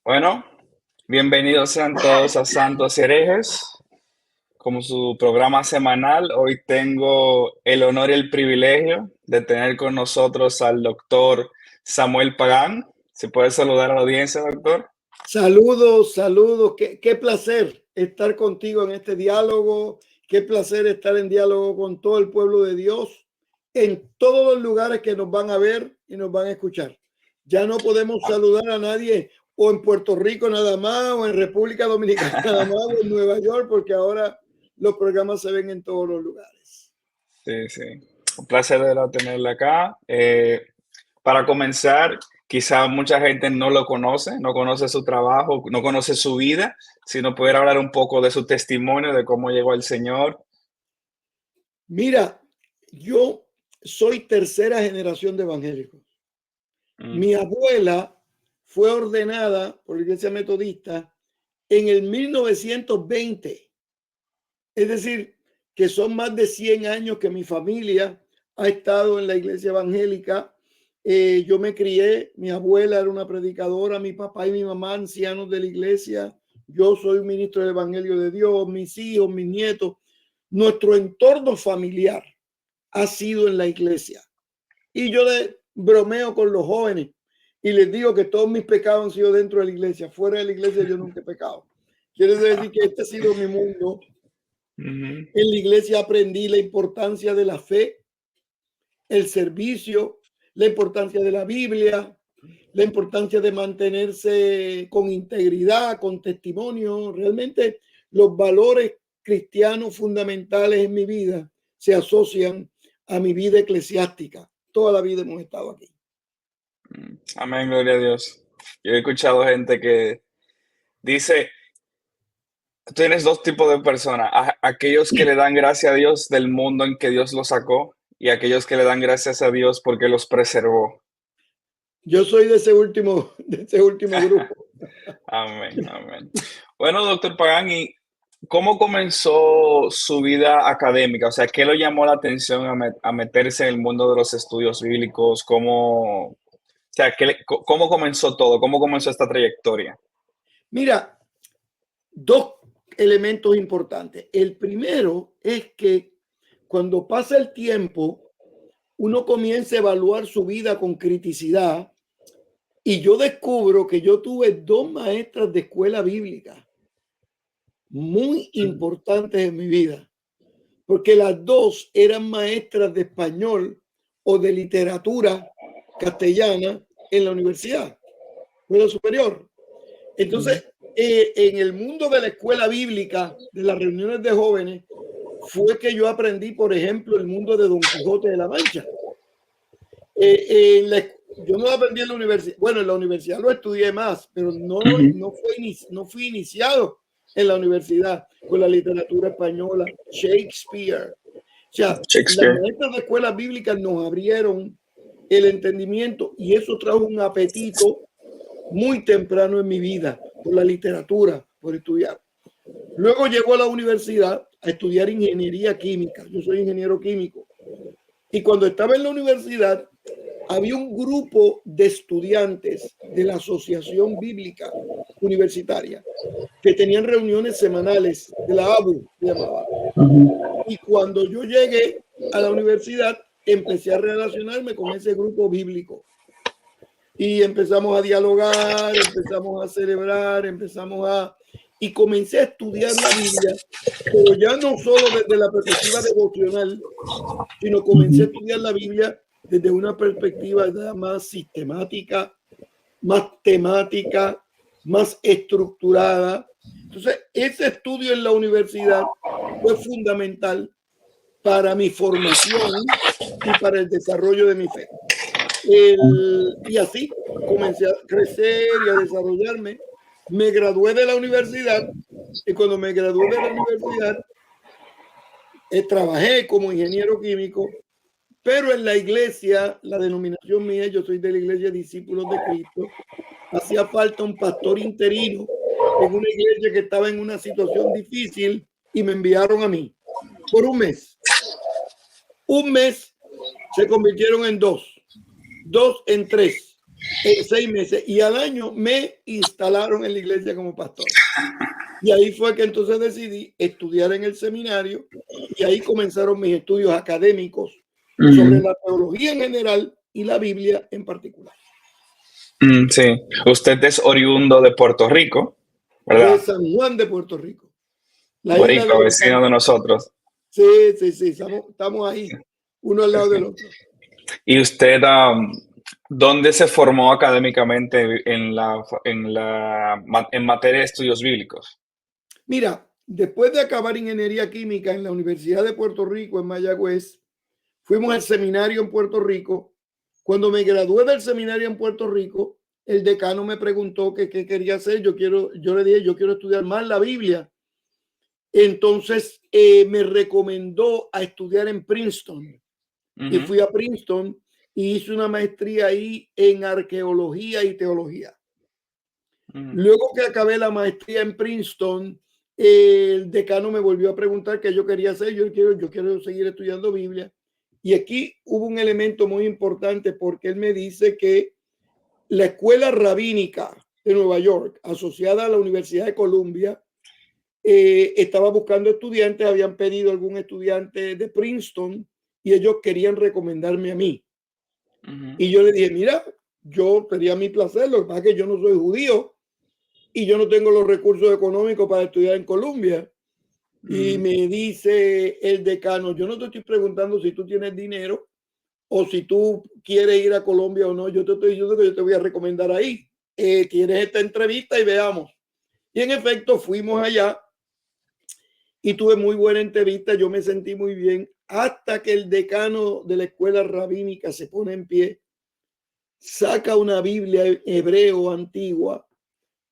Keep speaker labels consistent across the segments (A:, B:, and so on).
A: Bueno, bienvenidos sean todos a Santos y Herejes, como su programa semanal. Hoy tengo el honor y el privilegio de tener con nosotros al doctor Samuel Pagán. ¿Se puede saludar a la audiencia, doctor?
B: Saludos, saludos. Qué placer estar contigo en este diálogo. Qué placer estar en diálogo con todo el pueblo de Dios en todos los lugares que nos van a ver y nos van a escuchar. Ya no podemos saludar a nadie o en Puerto Rico nada más, o en República Dominicana nada más, o en Nueva York, porque ahora los programas se ven en todos los lugares.
A: Sí, sí. Un placer de verdad tenerla acá. Para comenzar, quizá mucha gente no lo conoce, no conoce su trabajo, no conoce su vida, sino poder hablar un poco de su testimonio, de cómo llegó al Señor.
B: Mira, yo soy tercera generación de evangélicos.
A: Mm,
B: Mi abuela fue ordenada por la Iglesia Metodista en el 1920. Es decir, que son más de 100 años que mi familia ha estado en la iglesia evangélica. Yo me crié, mi abuela era una predicadora, mi papá y mi mamá ancianos de la iglesia. Yo soy un ministro del Evangelio de Dios, mis hijos, mis nietos. Nuestro entorno familiar ha sido en la iglesia. Y yo bromeo con los jóvenes y les digo que todos mis pecados han sido dentro de la iglesia. Fuera de la iglesia yo nunca he pecado. Quiere decir que este ha sido mi mundo.
A: ujú.
B: En la iglesia aprendí la importancia de la fe, el servicio, la importancia de la Biblia, la importancia de mantenerse con integridad, con testimonio. Realmente los valores cristianos fundamentales en mi vida se asocian a mi vida eclesiástica. Toda la vida hemos estado aquí.
A: Amén, gloria a Dios. Yo he escuchado gente que dice, tienes dos tipos de personas, aquellos que le dan gracias a Dios del mundo en que Dios los sacó y aquellos que le dan gracias a Dios porque los preservó.
B: Yo soy de ese último grupo.
A: Amén, amén. Bueno, doctor Pagán, ¿y cómo comenzó su vida académica? O sea, ¿qué lo llamó la atención a meterse en el mundo de los estudios bíblicos? ¿Cómo, o sea, cómo comenzó todo? ¿Cómo comenzó esta trayectoria?
B: Mira, dos elementos importantes. El primero es que cuando pasa el tiempo, uno comienza a evaluar su vida con criticidad y yo descubro que yo tuve dos maestras de escuela bíblica muy importantes en mi vida, porque las dos eran maestras de español o de literatura castellana en la universidad, escuela superior. Entonces, en el mundo de la escuela bíblica, de las reuniones de jóvenes, fue que yo aprendí, por ejemplo, el mundo de Don Quijote de la Mancha. Yo no aprendí en la universidad. Bueno, en la universidad lo estudié más, pero no fui iniciado en la universidad con la literatura española, Shakespeare. O sea, las
A: Shakespeare.
B: maestras de escuelas bíblicas nos abrieron el entendimiento y eso trajo un apetito muy temprano en mi vida por la literatura, por estudiar. Luego llegó a la universidad a estudiar ingeniería química. Yo soy ingeniero químico. Y cuando estaba en la universidad, había un grupo de estudiantes de la Asociación Bíblica Universitaria que tenían reuniones semanales de la ABU, se llamaba. Y cuando yo llegué a la universidad, empecé a relacionarme con ese grupo bíblico. Y empezamos a dialogar, empezamos a celebrar, y comencé a estudiar la Biblia, pero ya no solo desde la perspectiva devocional, sino comencé a estudiar la Biblia desde una perspectiva más sistemática, más temática, más estructurada. Entonces, ese estudio en la universidad fue fundamental para mi formación y para el desarrollo de mi fe. Y así comencé a crecer y a desarrollarme. Me gradué de la universidad y cuando me gradué de la universidad trabajé como ingeniero químico, pero en la iglesia, la denominación mía, yo soy de la iglesia Discípulos de Cristo, hacía falta un pastor interino en una iglesia que estaba en una situación difícil y me enviaron a mí por un mes. Un mes se convirtieron en dos en tres. en 6 meses. Y al año me instalaron en la iglesia como pastor. Y ahí fue que entonces decidí estudiar en el seminario y ahí comenzaron mis estudios académicos sobre la teología en general y la Biblia en particular.
A: Sí, usted es oriundo de Puerto Rico,
B: De
A: ¿verdad?
B: San Juan de Puerto Rico, la isla
A: Boricua,
B: del
A: vecino de
B: encanto.
A: nosotros.
B: Sí, estamos ahí, uno al lado del otro.
A: ¿Y usted dónde se formó académicamente en materia de estudios bíblicos?
B: Mira, después de acabar ingeniería química en la Universidad de Puerto Rico en Mayagüez, fuimos al seminario en Puerto Rico. Cuando me gradué del seminario en Puerto Rico, el decano me preguntó qué quería hacer. Yo le dije, yo quiero estudiar más la Biblia. Entonces me recomendó a estudiar en Princeton y fui a Princeton y hice una maestría ahí en arqueología y teología. Luego que acabé la maestría en Princeton, el decano me volvió a preguntar qué yo quería hacer. Yo quiero seguir estudiando Biblia. Y aquí hubo un elemento muy importante porque él me dice que la escuela rabínica de Nueva York, asociada a la Universidad de Columbia, estaba buscando estudiantes, habían pedido algún estudiante de Princeton y ellos querían recomendarme a mí. Y yo le dije, mira, yo sería mi placer, lo que pasa es que yo no soy judío y yo no tengo los recursos económicos para estudiar en Colombia. Y me dice el decano, yo no te estoy preguntando si tú tienes dinero o si tú quieres ir a Colombia o no, yo te estoy diciendo que yo te voy a recomendar ahí. Tienes esta entrevista y veamos. Y en efecto fuimos allá y tuve muy buena entrevista, yo me sentí muy bien, hasta que el decano de la escuela rabínica se pone en pie, saca una Biblia hebreo antigua,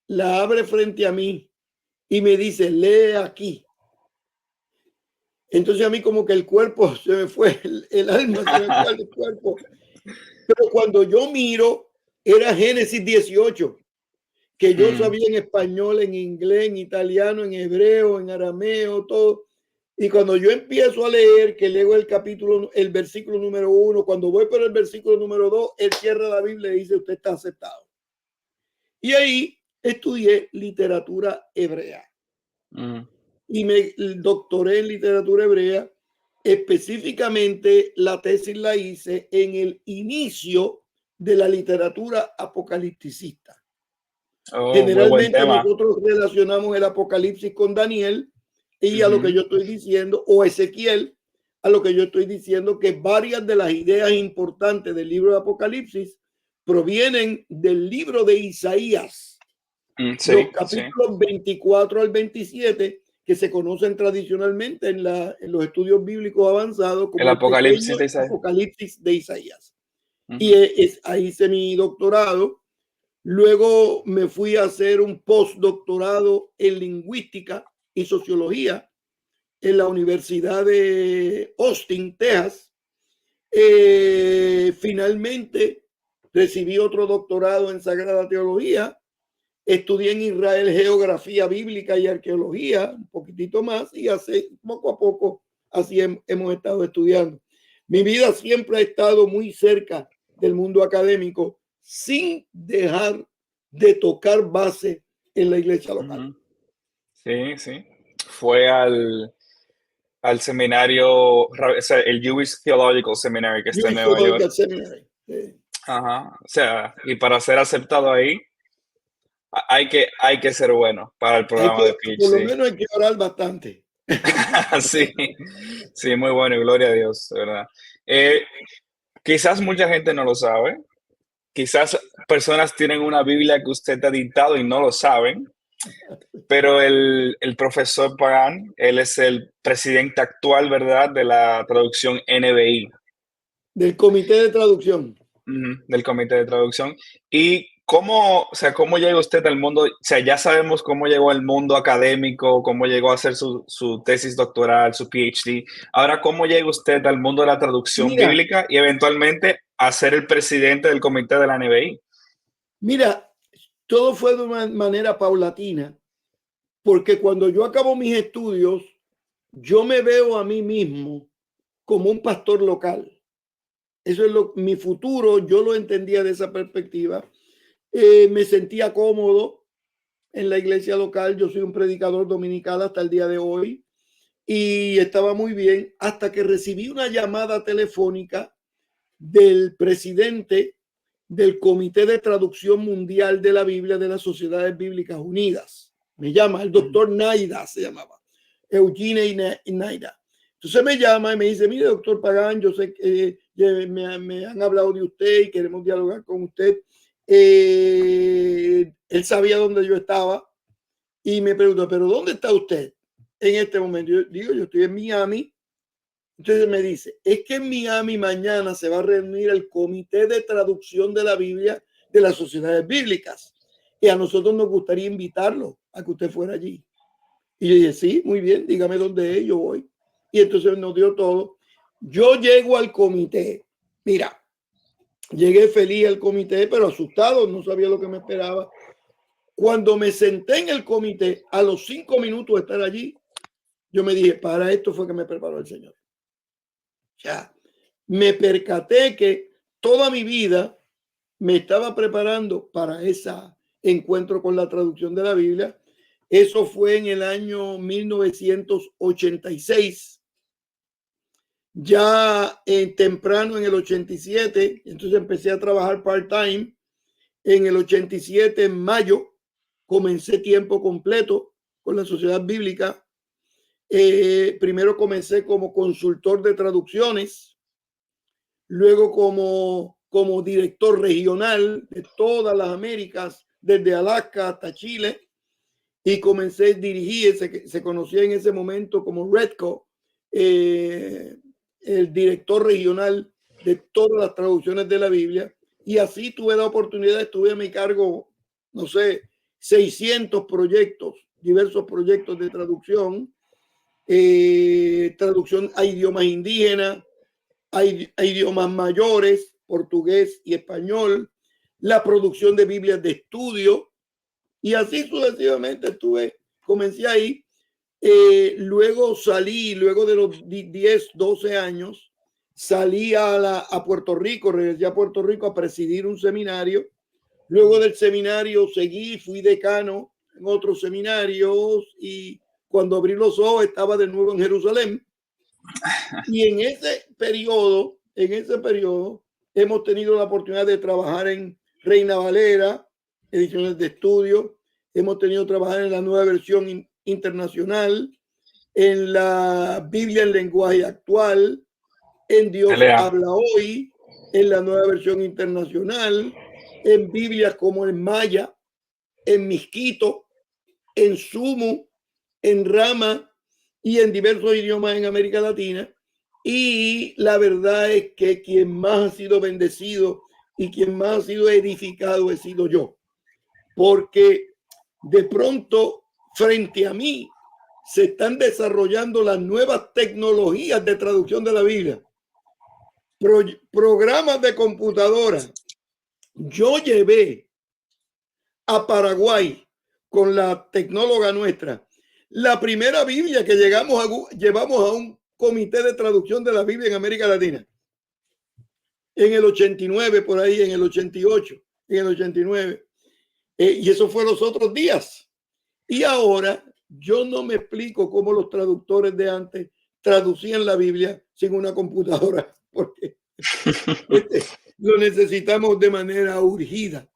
B: la abre frente a mí y me dice, lee aquí. Entonces a mí como que el cuerpo se me fue, el alma se me fue del cuerpo. Pero cuando yo miro, era Génesis 18, que yo sabía en español, en inglés, en italiano, en hebreo, en arameo, todo. Y cuando yo empiezo a leer, que leo el versículo número 1, cuando voy por el versículo número 2, él cierra la Biblia y dice, usted está aceptado. Y ahí estudié literatura hebrea. Y me doctoré en literatura hebrea. Específicamente, la tesis la hice en el inicio de la literatura apocalipticista.
A: Muy buen
B: Generalmente
A: tema.
B: nosotros relacionamos el Apocalipsis con Daniel y a lo que yo estoy diciendo, o Ezequiel, a lo que yo estoy diciendo, que varias de las ideas importantes del libro de Apocalipsis provienen del libro de Isaías.
A: Sí,
B: los capítulos 24 al 27, que se conocen tradicionalmente en los estudios bíblicos avanzados como
A: el
B: el
A: Apocalipsis
B: pequeño
A: de Isaías.
B: Apocalipsis de Isaías. Y ahí hice mi doctorado. Luego me fui a hacer un postdoctorado en lingüística y sociología en la Universidad de Austin, Texas. Finalmente recibí otro doctorado en Sagrada Teología. Estudié en Israel geografía bíblica y arqueología, un poquitito más, y hace poco a poco así hemos estado estudiando. Mi vida siempre ha estado muy cerca del mundo académico sin dejar de tocar base en la iglesia local.
A: Sí, sí. Fue al seminario, o sea, el Jewish Theological Seminary que está en Nueva York. Ajá. O sea, y para ser aceptado ahí, hay que ser bueno para el programa de
B: Por lo
A: PhD.
B: menos hay que orar bastante.
A: Sí, sí, muy bueno, y gloria a Dios, de verdad. Quizás mucha gente no lo sabe, quizás personas tienen una Biblia que usted ha dictado y no lo saben, pero el profesor Pagán, él es el presidente actual, ¿verdad?, de la traducción NBI.
B: Del comité de traducción.
A: Del comité de traducción. ¿Y cómo, o sea, cómo llega usted al mundo? O sea, ya sabemos cómo llegó al mundo académico, cómo llegó a hacer su tesis doctoral, su PhD. Ahora, ¿cómo llega usted al mundo de la traducción
B: Mira,
A: bíblica y eventualmente a ser el presidente del comité de la NBI?
B: Mira, todo fue de una manera paulatina, porque cuando yo acabo mis estudios, yo me veo a mí mismo como un pastor local. Eso es mi futuro, yo lo entendía de esa perspectiva. Me sentía cómodo en la iglesia local. Yo soy un predicador dominical hasta el día de hoy y estaba muy bien hasta que recibí una llamada telefónica del presidente del Comité de Traducción Mundial de la Biblia de las Sociedades Bíblicas Unidas. Me llama el doctor Naida, se llamaba, Eugene Naida. Entonces me llama y me dice, mire, doctor Pagán, yo sé que me han hablado de usted y queremos dialogar con usted. Él sabía dónde yo estaba y me preguntó, ¿pero dónde está usted en este momento? Yo digo, yo estoy en Miami. Entonces me dice, es que en Miami mañana se va a reunir el Comité de Traducción de la Biblia de las Sociedades Bíblicas y a nosotros nos gustaría invitarlo a que usted fuera allí. Y yo dije, sí, muy bien, dígame dónde es, yo voy. Y entonces nos dio todo. Yo llego al comité. Mira, llegué feliz al comité, pero asustado, no sabía lo que me esperaba. Cuando me senté en el comité, a los 5 minutos de estar allí, yo me dije, para esto fue que me preparó el Señor. Ya, me percaté que toda mi vida me estaba preparando para ese encuentro con la traducción de la Biblia. Eso fue en el año 1986. Ya temprano en el 87, entonces empecé a trabajar part-time. En el 87, en mayo, comencé tiempo completo con la Sociedad Bíblica. Primero comencé como consultor de traducciones, luego como director regional de todas las Américas, desde Alaska hasta Chile, y comencé a dirigir, se conocía en ese momento como Redco, el director regional de todas las traducciones de la Biblia, y así tuve la oportunidad, estuve a mi cargo, no sé, 600 proyectos, diversos proyectos de traducción, traducción a idiomas indígenas, a idiomas mayores, portugués y español, la producción de Biblias de estudio, y así sucesivamente comencé ahí. Luego salí, luego de los 10, 12 años, salí a Puerto Rico, regresé a Puerto Rico a presidir un seminario. Luego del seminario seguí, fui decano en otros seminarios y cuando abrí los ojos estaba de nuevo en Jerusalén. Y en ese periodo hemos tenido la oportunidad de trabajar en Reina Valera, ediciones de estudio. Hemos tenido que trabajar en la nueva versión internacional, en la Biblia en lenguaje actual, en Dios habla hoy, en la nueva versión internacional, en Biblias como en Maya, en Misquito, en Sumu, en Rama y en diversos idiomas en América Latina. Y la verdad es que quien más ha sido bendecido y quien más ha sido edificado he sido yo, porque de pronto frente a mí se están desarrollando las nuevas tecnologías de traducción de la Biblia, programas de computadora. Yo llevé a Paraguay con la tecnóloga nuestra la primera Biblia que llevamos a un comité de traducción de la Biblia en América Latina. En el 89, por ahí, en el 88, en el 89. Y eso fue los otros días. Y ahora yo no me explico cómo los traductores de antes traducían la Biblia sin una computadora, porque lo necesitamos de manera urgida.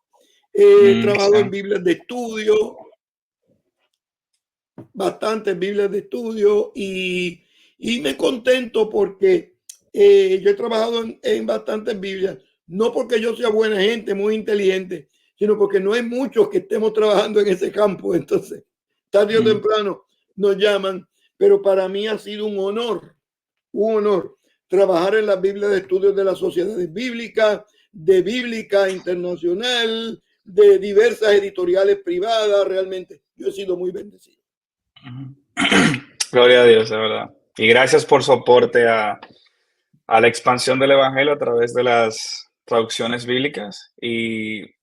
B: He trabajado en Biblias de estudio, bastantes Biblias de estudio, y me contento porque yo he trabajado en bastantes Biblias, no porque yo sea buena gente, muy inteligente, sino porque no hay muchos que estemos trabajando en ese campo. Entonces, tarde o temprano nos llaman, pero para mí ha sido un honor trabajar en las Biblias de estudios de las sociedades bíblicas, de Bíblica Internacional, de diversas editoriales privadas. Realmente yo he sido muy bendecido.
A: Gloria a Dios, de verdad. Y gracias por su aporte a la expansión del evangelio a través de las traducciones bíblicas y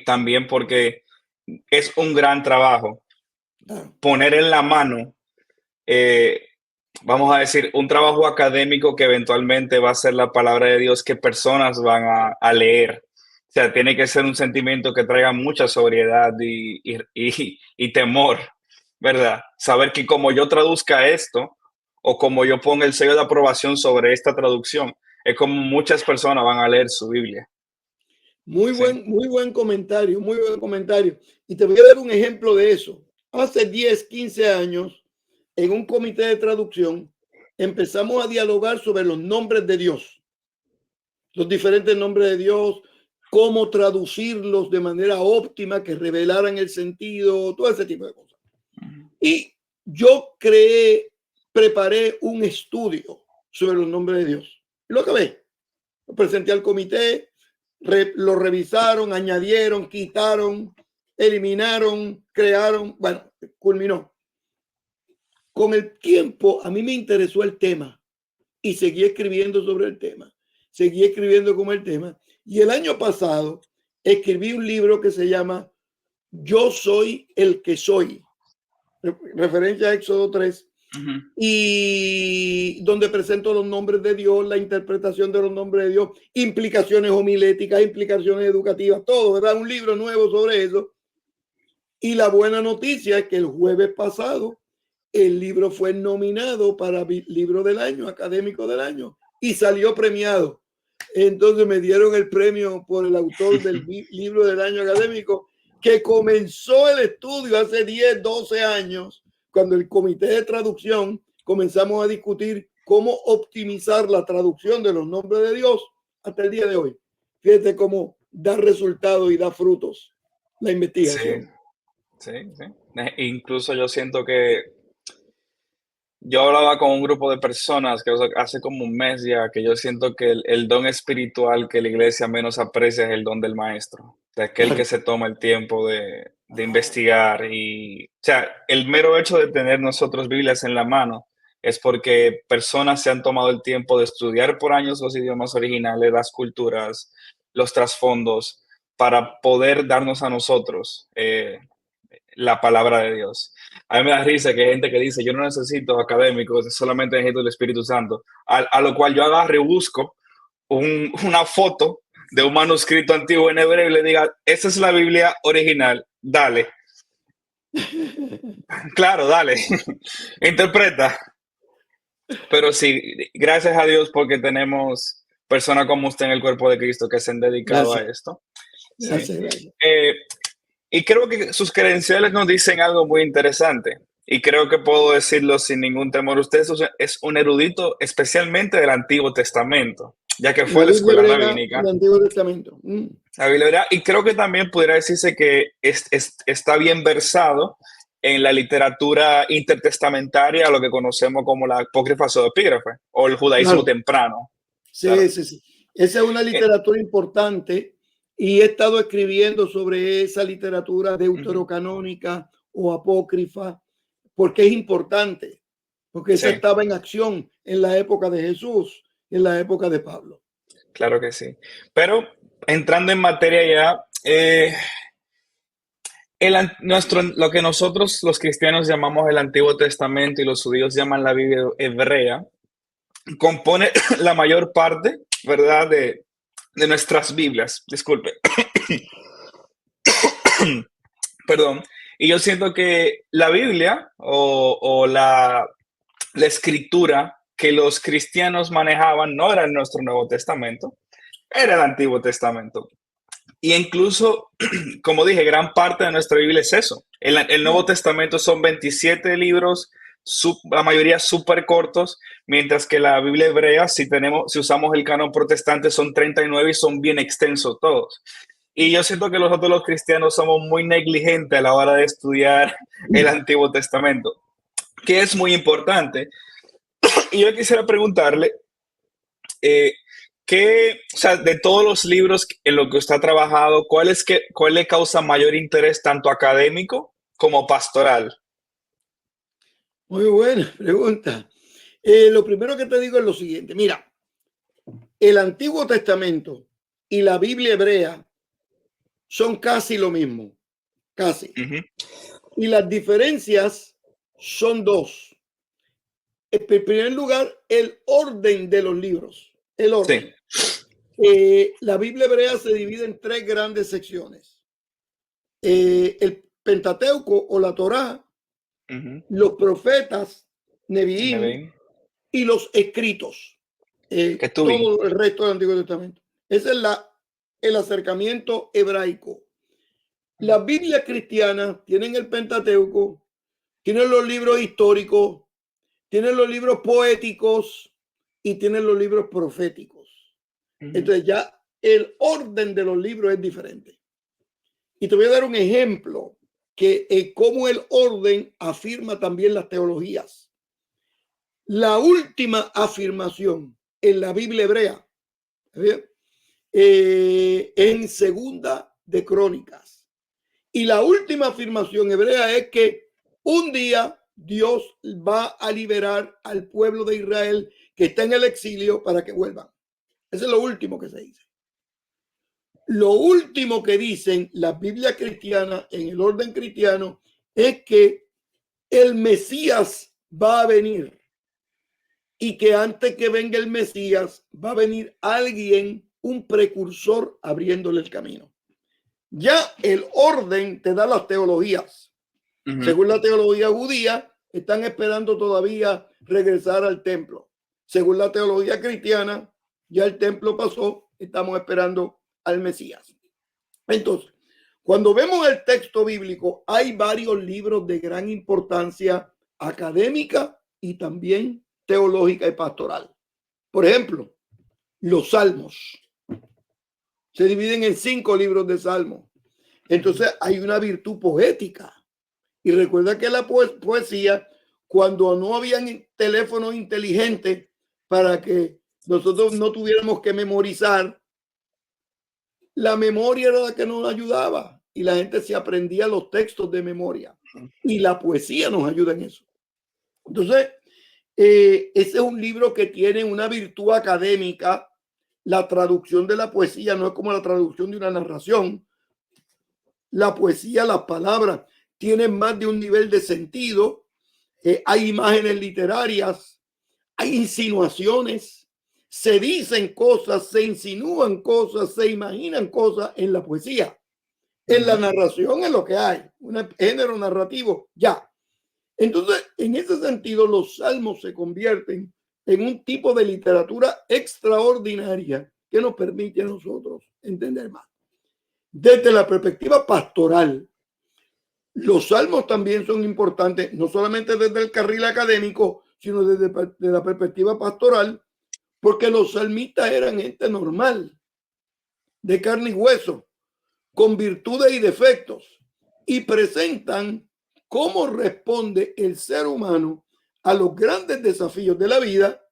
A: también porque es un gran trabajo poner en la mano, vamos a decir, un trabajo académico que eventualmente va a ser la palabra de Dios que personas van a leer. sea, tiene que ser un sentimiento que traiga mucha sobriedad y temor, ¿verdad? Saber que como yo traduzca esto o como yo ponga el sello de aprobación sobre esta traducción, es como muchas personas van a leer su Biblia. Sí.
B: Muy buen comentario, muy buen comentario. Y te voy a dar un ejemplo de eso. Hace 10, 15 años, en un comité de traducción, empezamos a dialogar sobre los nombres de Dios, los diferentes nombres de Dios, cómo traducirlos de manera óptima, que revelaran el sentido, todo ese tipo de cosas. Y yo preparé un estudio sobre los nombres de Dios. Y lo acabé. Lo presenté al comité, lo revisaron, añadieron, quitaron, eliminaron, crearon, bueno, culminó. Con el tiempo a mí me interesó el tema y seguí escribiendo sobre el tema, seguí escribiendo como el tema. Y el año pasado escribí un libro que se llama Yo soy el que soy, referencia a Éxodo 3, y donde presento los nombres de Dios, la interpretación de los nombres de Dios, implicaciones homiléticas, implicaciones educativas, todo, ¿verdad? Un libro nuevo sobre eso. Y la buena noticia es que el jueves pasado el libro fue nominado para libro del año, académico del año, y salió premiado. Entonces me dieron el premio por el autor del libro del año académico, que comenzó el estudio hace 10, 12 años, cuando el comité de traducción comenzamos a discutir cómo optimizar la traducción de los nombres de Dios hasta el día de hoy. Fíjate cómo da resultados y da frutos la investigación.
A: Sí, sí, sí. Incluso yo siento que yo hablaba con un grupo de personas que hace como un mes ya, que yo siento que el don espiritual que la iglesia menos aprecia es el don del maestro, de aquel que se toma el tiempo de investigar y, o sea, el mero hecho de tener nosotros Biblias en la mano es porque personas se han tomado el tiempo de estudiar por años los idiomas originales, las culturas, los trasfondos, para poder darnos a nosotros la palabra de Dios. A mí me da risa que hay gente que dice, yo no necesito académicos, solamente necesito el Espíritu Santo. A lo cual yo agarro y busco una foto de un manuscrito antiguo en hebreo y le diga, esa es la Biblia original, dale. Claro, dale. Interpreta. Pero sí, gracias a Dios porque tenemos personas como usted en el cuerpo de Cristo que se han dedicado
B: Gracias.
A: a esto. Sí.
B: Gracias.
A: Y creo que sus credenciales nos dicen algo muy interesante. Y creo que puedo decirlo sin ningún temor. Usted es un erudito especialmente del Antiguo Testamento, ya que fue
B: La
A: a la
B: Biblia
A: escuela
B: hebrea,
A: rabínica.
B: el Antiguo Testamento.
A: La Biblia hebrea, y creo que también pudiera decirse que está bien versado en la literatura intertestamentaria, lo que conocemos como la apócrifa pseudoepígrafe o el judaísmo
B: Claro.
A: temprano. Claro.
B: Sí, sí, sí. Esa es una literatura importante y he estado escribiendo sobre esa literatura deuterocanónica o apócrifa porque es importante, porque esa
A: Sí,
B: estaba en acción en la época de Jesús, en la época de Pablo.
A: claro que sí. Pero entrando en materia ya, lo que nosotros los cristianos llamamos el Antiguo Testamento y los judíos llaman la Biblia hebrea, compone la mayor parte, ¿verdad?, de nuestras Biblias. Disculpe. Perdón. Y yo siento que la Biblia o la escritura que los cristianos manejaban no era nuestro Nuevo Testamento, era el Antiguo Testamento. Y incluso, como dije, gran parte de nuestra Biblia es eso. El Nuevo Testamento son 27 libros, la mayoría súper cortos, mientras que la Biblia hebrea, si usamos el canon protestante, son 39 y son bien extensos todos. Y yo siento que nosotros los cristianos somos muy negligentes a la hora de estudiar el Antiguo Testamento, que es muy importante. Y yo quisiera preguntarle, eh, o sea, de todos los libros en los que usted ha trabajado, ¿cuál le causa mayor interés tanto académico como pastoral?
B: Muy buena pregunta. Lo primero que te digo es lo siguiente. Mira, el Antiguo Testamento y la Biblia hebrea son casi lo mismo, casi. Y las diferencias son dos. En primer lugar, el orden de los libros, el orden.
A: Sí.
B: La Biblia hebrea se divide en tres grandes secciones. El Pentateuco o la Torá, los profetas, Neviín, y los escritos. Todo el resto del Antiguo Testamento. Ese es el acercamiento hebraico. Las Biblias cristianas tienen el Pentateuco, tienen los libros históricos, tienen los libros poéticos y tienen los libros proféticos. Entonces ya el orden de los libros es diferente. Y te voy a dar un ejemplo que cómo el orden afirma también las teologías. La última afirmación en la Biblia hebrea, en Segunda de Crónicas. Y la última afirmación hebrea es que un día Dios va a liberar al pueblo de Israel que está en el exilio para que vuelvan. Eso es lo último que se dice. Lo último que dicen las Biblias cristianas en el orden cristiano es que el Mesías va a venir y que antes que venga el Mesías va a venir alguien, un precursor, abriéndole el camino. Ya el orden te da las teologías. Según la teología judía, están esperando todavía regresar al templo. Según la teología cristiana, ya el templo pasó, estamos esperando al Mesías. Entonces, cuando vemos el texto bíblico, hay varios libros de gran importancia académica y también teológica y pastoral. Por ejemplo, los Salmos. Se dividen en 5 libros de Salmos. Entonces hay una virtud poética. Y recuerda que la poesía, cuando no habían teléfonos inteligentes para que nosotros no tuviéramos que memorizar, la memoria era la que nos ayudaba y la gente se aprendía los textos de memoria. Y la poesía nos ayuda en eso. Entonces, ese es un libro que tiene una virtud académica. La traducción de la poesía no es como la traducción de una narración. La poesía, las palabras tienen más de un nivel de sentido. Hay imágenes literarias, hay insinuaciones, se dicen cosas, se insinúan cosas, se imaginan cosas en la poesía. En la narración es lo que hay, un género narrativo, ya. Entonces, en ese sentido, los salmos se convierten en un tipo de literatura extraordinaria que nos permite a nosotros entender más. Desde la perspectiva pastoral, los salmos también son importantes, no solamente desde el carril académico, sino desde la perspectiva pastoral, porque los salmistas eran gente normal, de carne y hueso, con virtudes y defectos, y presentan cómo responde el ser humano a los grandes desafíos de la vida,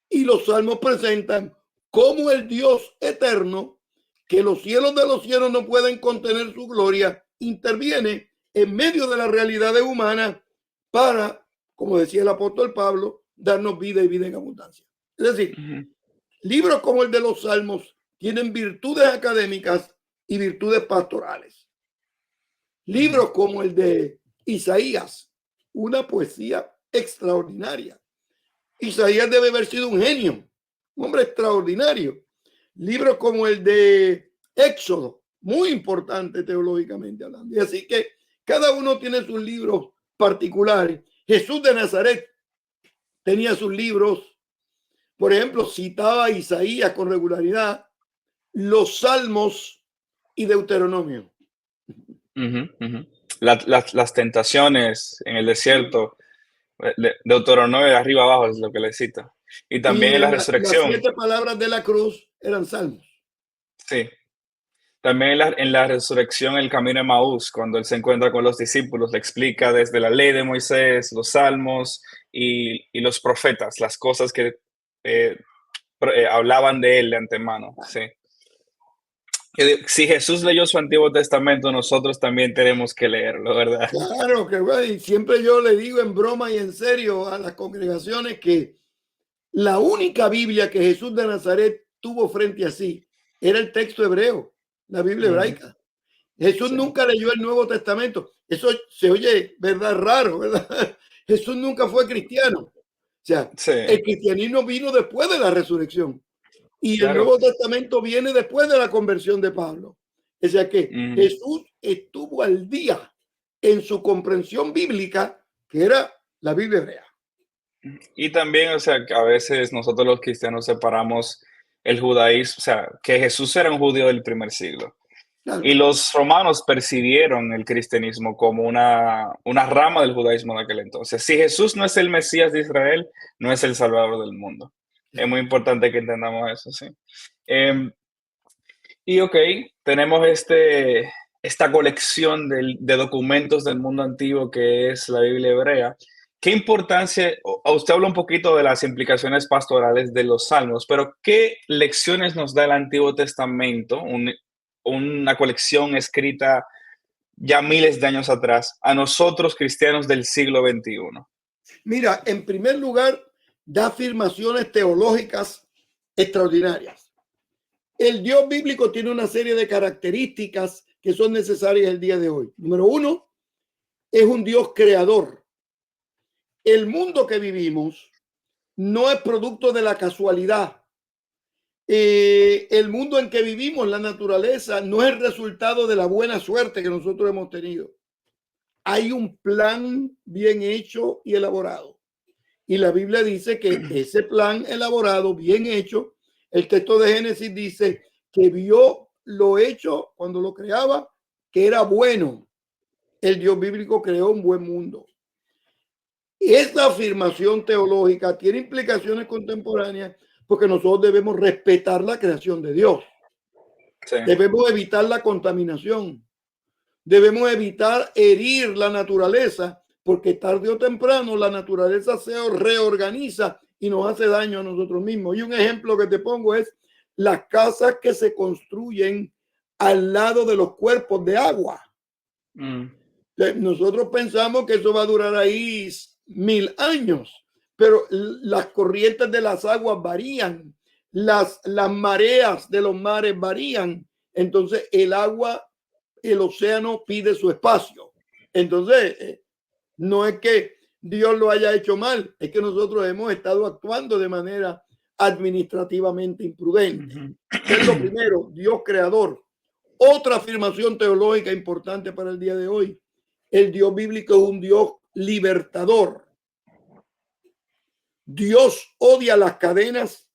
B: y los salmos presentan cómo el Dios eterno, que los cielos de los cielos no pueden contener su gloria, interviene en medio de las realidades humanas para, como decía el apóstol Pablo, darnos vida y vida en abundancia. Es decir, libros como el de los Salmos tienen virtudes académicas y virtudes pastorales. Libros como el de Isaías, una poesía extraordinaria. Isaías debe haber sido un genio, un hombre extraordinario. Libros como el de Éxodo, muy importante teológicamente hablando. Y así que cada uno tiene sus libros particulares. Jesús de Nazaret tenía sus libros. Por ejemplo, citaba a Isaías con regularidad, los Salmos y Deuteronomio.
A: Las tentaciones en el desierto, Deuteronomio de arriba abajo es lo que le cita. Y también en la resurrección.
B: Las 7 palabras de la cruz eran salmos.
A: Sí. También en la resurrección, el camino de Maús, cuando él se encuentra con los discípulos, le explica desde la ley de Moisés, los salmos y los profetas, las cosas que hablaban de él de antemano. Sí. Si Jesús leyó su Antiguo Testamento, nosotros también tenemos que leerlo, ¿verdad?
B: Claro que bueno, y siempre yo le digo en broma y en serio a las congregaciones que la única Biblia que Jesús de Nazaret tuvo frente a sí era el texto hebreo, la Biblia hebraica. Jesús nunca leyó el Nuevo Testamento. Eso se oye, ¿verdad? Raro, ¿verdad? Jesús nunca fue cristiano. O sea, el cristianismo vino después de la resurrección. Y el
A: claro.
B: Nuevo Testamento viene después de la conversión de Pablo. O sea que
A: Ujú.
B: Jesús estuvo al día en su comprensión bíblica, que era la Biblia hebrea.
A: Y también, o sea, que a veces nosotros los cristianos separamos el judaísmo, o sea, que Jesús era un judío del primer siglo. Y
B: Claro.
A: los romanos percibieron el cristianismo como una rama del judaísmo de aquel entonces. Si Jesús no es el Mesías de Israel, no es el Salvador del mundo. Es muy importante que entendamos eso, sí. Em, y ok, tenemos esta colección de documentos del mundo antiguo que es la Biblia hebrea. ¿Qué importancia, usted habla un poquito de las implicaciones pastorales de los salmos, pero qué lecciones nos da el Antiguo Testamento, una colección escrita ya miles de años atrás, a nosotros cristianos del siglo XXI?
B: Mira, en primer lugar, da afirmaciones teológicas extraordinarias. El Dios bíblico tiene una serie de características que son necesarias el día de hoy. Número uno, es un Dios creador. El mundo que vivimos no es producto de la casualidad. El mundo en que vivimos, la naturaleza, no es el resultado de la buena suerte que nosotros hemos tenido. Hay un plan bien hecho y elaborado. Y la Biblia dice que ese plan elaborado, bien hecho, el texto de Génesis dice que vio lo hecho cuando lo creaba, que era bueno. El Dios bíblico creó un buen mundo. Esta afirmación teológica tiene implicaciones contemporáneas porque nosotros debemos respetar la creación de Dios.
A: Sí.
B: Debemos evitar la contaminación. Debemos evitar herir la naturaleza porque tarde o temprano la naturaleza se reorganiza y nos hace daño a nosotros mismos. Y un ejemplo que te pongo es las casas que se construyen al lado de los cuerpos de agua.
A: Mm.
B: Nosotros pensamos que eso va a durar ahí 1000 años, pero las corrientes de las aguas varían, las mareas de los mares varían. Entonces el agua, el océano pide su espacio. Entonces, no es que Dios lo haya hecho mal, es que nosotros hemos estado actuando de manera administrativamente imprudente.
A: Ujú.
B: Es lo primero, Dios creador. Otra afirmación teológica importante para el día de hoy. El Dios bíblico es un Dios libertador. Dios odia las cadenas,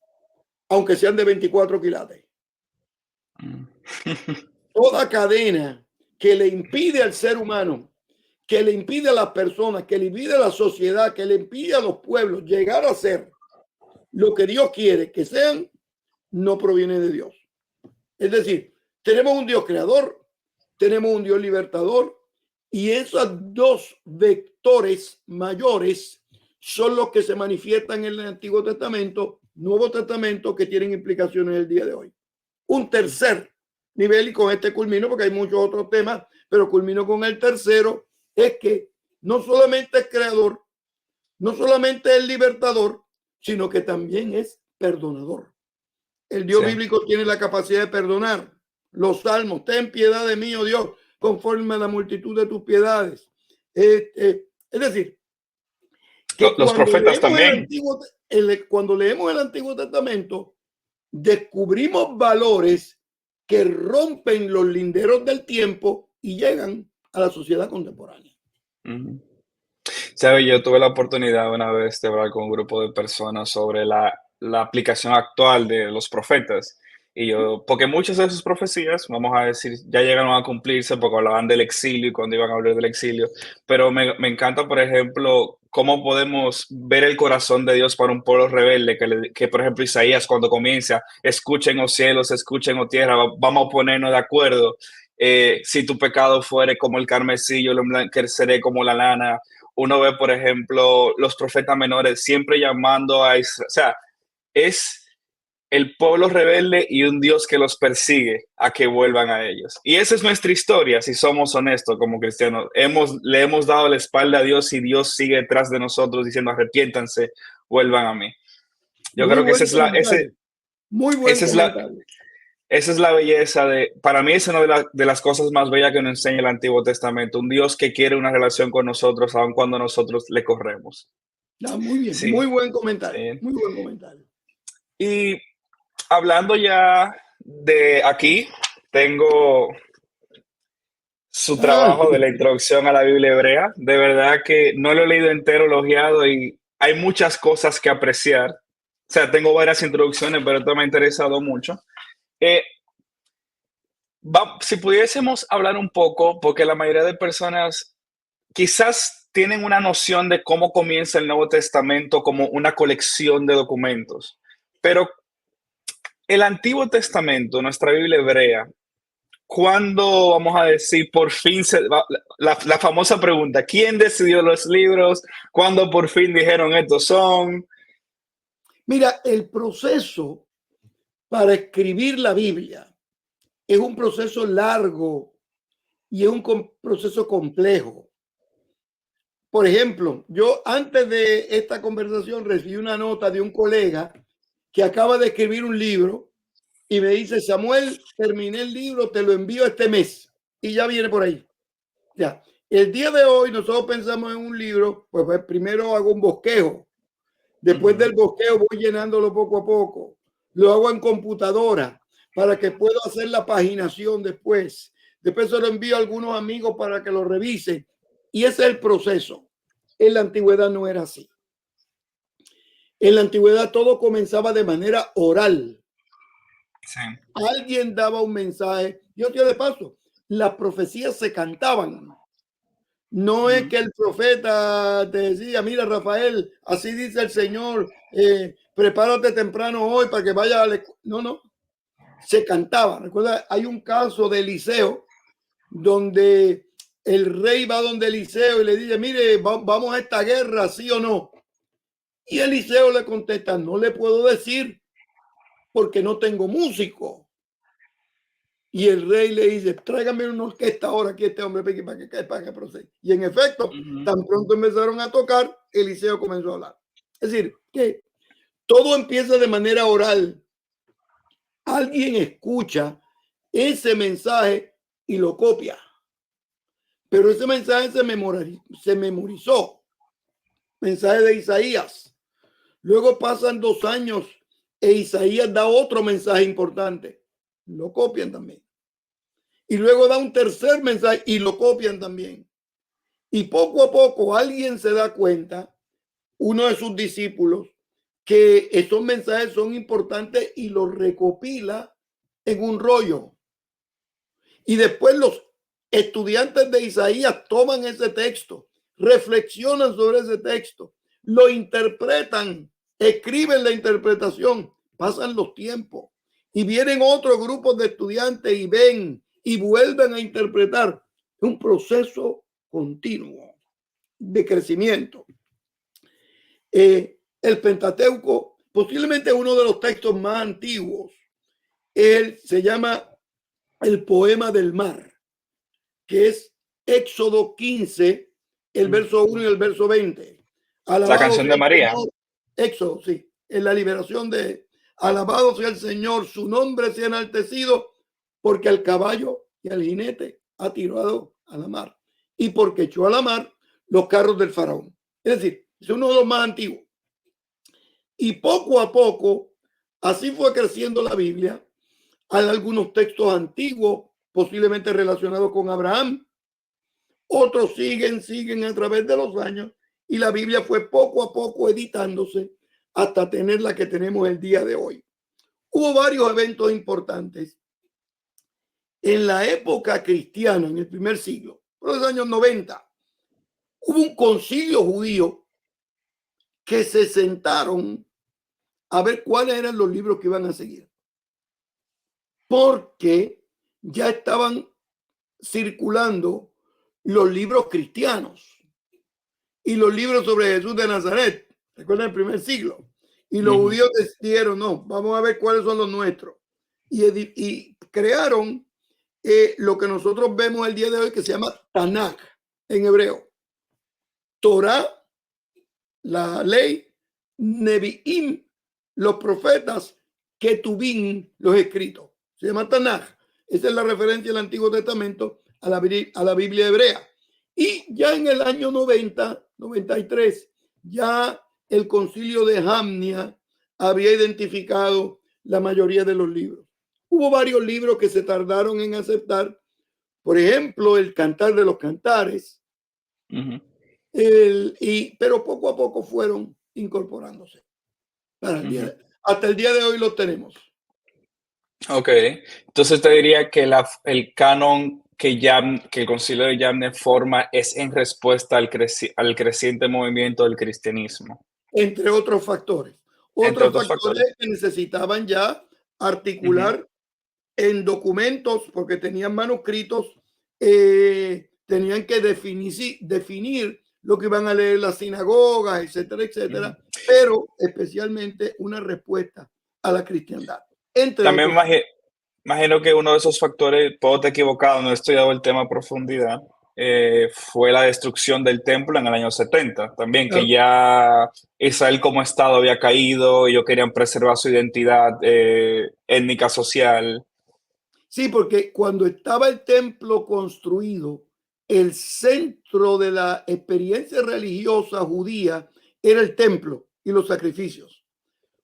B: aunque sean de 24 quilates.
A: Mm.
B: Toda cadena que le impide al ser humano, que le impide a las personas, que le impide a la sociedad, que le impide a los pueblos llegar a ser lo que Dios quiere que sean, no proviene de Dios. Es decir, tenemos un Dios creador, tenemos un Dios libertador, y esos dos vectores mayores son los que se manifiestan en el Antiguo Testamento, Nuevo Testamento, que tienen implicaciones el día de hoy. Un tercer nivel, y con este culmino, porque hay muchos otros temas, pero culmino con el tercero, es que no solamente es creador, no solamente es libertador, sino que también es perdonador. El Dios
A: Sí.
B: bíblico tiene la capacidad de perdonar. Los salmos, ten piedad de mí, oh Dios, conforme a la multitud de tus piedades. Es decir, que
A: Los
B: cuando
A: profetas
B: leemos
A: también.
B: cuando leemos el Antiguo Testamento, descubrimos valores que rompen los linderos del tiempo y llegan a la sociedad contemporánea.
A: Ujú. Sabe, yo tuve la oportunidad una vez de hablar con un grupo de personas sobre la aplicación actual de los profetas. Y yo, porque muchas de sus profecías, vamos a decir, ya llegaron a cumplirse porque hablaban del exilio y cuando iban a hablar del exilio. Pero me encanta, por ejemplo, cómo podemos ver el corazón de Dios para un pueblo rebelde, que por ejemplo, Isaías cuando comienza, escuchen, oh cielos, escuchen, oh tierra, vamos a ponernos de acuerdo. Si tu pecado fuere como el carmesí, yo lo emblanqueceré como la lana. Uno ve, por ejemplo, los profetas menores siempre llamando a Israel. O sea, es el pueblo rebelde y un Dios que los persigue a que vuelvan a ellos. Y esa es nuestra historia, si somos honestos como cristianos. Le hemos dado la espalda a Dios y Dios sigue detrás de nosotros diciendo arrepiéntanse, vuelvan a mí. Yo
B: Muy
A: creo que
B: buen comentario. Muy buen
A: esa es la,
B: comentario.
A: esa es la belleza para mí es una de las cosas más bellas que nos enseña el Antiguo Testamento, un Dios que quiere una relación con nosotros, aun cuando nosotros le corremos.
B: Ah, muy bien,
A: Sí,
B: muy buen comentario.
A: sí.
B: Muy buen comentario.
A: Y hablando ya de aquí, tengo su
B: Ah,
A: trabajo de la introducción a la Biblia hebrea. De verdad que no lo he leído entero, elogiado, y hay muchas cosas que apreciar. O sea, tengo varias introducciones, pero esto me ha interesado mucho. Eh, si pudiésemos hablar un poco, porque la mayoría de personas quizás tienen una noción de cómo comienza el Nuevo Testamento como una colección de documentos, pero el Antiguo Testamento, nuestra Biblia hebrea, ¿cuándo vamos a decir por fin la famosa pregunta, ¿quién decidió los libros? ¿Cuándo por fin dijeron estos son?
B: mira, el proceso para escribir la Biblia es un proceso largo y es un proceso complejo. Por ejemplo, yo antes de esta conversación recibí una nota de un colega que acaba de escribir un libro y me dice, Samuel, terminé el libro, te lo envío este mes y ya viene por ahí. Ya. El día de hoy nosotros pensamos en un libro, pues primero hago un bosquejo. Después del bosqueo voy llenándolo poco a poco. Lo hago en computadora para que pueda hacer la paginación después. Después se lo envío a algunos amigos para que lo revisen. Y ese es el proceso. En la antigüedad no era así. En la antigüedad todo comenzaba de manera oral.
A: Sí.
B: Alguien daba un mensaje. Yo te de paso, las profecías se cantaban. No es que el profeta te decía, mira Rafael, así dice el Señor, prepárate temprano hoy para que vaya a la escuela. No, no, se cantaba. Recuerda, hay un caso de Eliseo donde el rey va donde Eliseo y le dice, mire, vamos a esta guerra, sí o no. Y Eliseo le contesta, no le puedo decir porque no tengo músico. Y el rey le dice, tráigame una orquesta ahora aquí este hombre para que proceda. Y en efecto, tan pronto empezaron a tocar, Eliseo comenzó a hablar. Es decir, que todo empieza de manera oral. Alguien escucha ese mensaje y lo copia. Pero ese mensaje se memorizó. Mensaje de Isaías. Luego pasan 2 años e Isaías da otro mensaje importante. Lo copian también. Y luego da un tercer mensaje y lo copian también. Y poco a poco alguien se da cuenta, uno de sus discípulos, que esos mensajes son importantes y los recopila en un rollo. Y después los estudiantes de Isaías toman ese texto, reflexionan sobre ese texto, lo interpretan, escriben la interpretación, pasan los tiempos y vienen otros grupos de estudiantes y ven y vuelven a interpretar. Un proceso continuo de crecimiento. El Pentateuco, posiblemente uno de los textos más antiguos, él se llama el Poema del Mar, que es Éxodo 15, el verso 1 y el verso 20.
A: La
B: Alabado
A: canción
B: sea
A: de
B: el
A: María.
B: Señor. Éxodo, sí, en la liberación de alabado sea el Señor, su nombre sea enaltecido, porque al caballo y al jinete ha tirado a la mar y porque echó a la mar los carros del faraón. Es decir, es uno de los más antiguos. Y poco a poco, así fue creciendo la Biblia. Hay algunos textos antiguos, posiblemente relacionados con Abraham. Otros siguen a través de los años y la Biblia fue poco a poco editándose hasta tener la que tenemos el día de hoy. Hubo varios eventos importantes. En la época cristiana, en el primer siglo, por los años 90, hubo un concilio judío que se sentaron a ver cuáles eran los libros que iban a seguir. Porque ya estaban circulando los libros cristianos y los libros sobre Jesús de Nazaret. Recuerden el primer siglo. Y los judíos decidieron, no, vamos a ver cuáles son los nuestros. Y crearon lo que nosotros vemos el día de hoy que se llama Tanakh en hebreo. Torah, la ley, Nevi'im, los profetas, Ketubim, los escritos. Se llama Tanakh. Esa es la referencia del Antiguo Testamento a la Biblia hebrea. Y ya en el año 90, 93, ya el concilio de Jamnia había identificado la mayoría de los libros. Hubo varios libros que se tardaron en aceptar, por ejemplo, el Cantar de los Cantares, pero poco a poco fueron incorporándose. Hasta el día de hoy los tenemos.
A: Ok, entonces te diría que el canon que el Concilio de Yamne forma es en respuesta al creciente movimiento del cristianismo.
B: Entre otros factores. Otros factores que necesitaban ya articular en documentos, porque tenían manuscritos, tenían que definir lo que iban a leer las sinagogas, etcétera, etcétera, pero especialmente una respuesta a la cristiandad.
A: También imagino que uno de esos factores, puedo estar equivocado, no he estudiado el tema a profundidad, fue la destrucción del templo en el año 70. También que ya Israel como Estado había caído, ellos querían preservar su identidad étnica, social.
B: Sí, porque cuando estaba el templo construido, el centro de la experiencia religiosa judía era el templo y los sacrificios.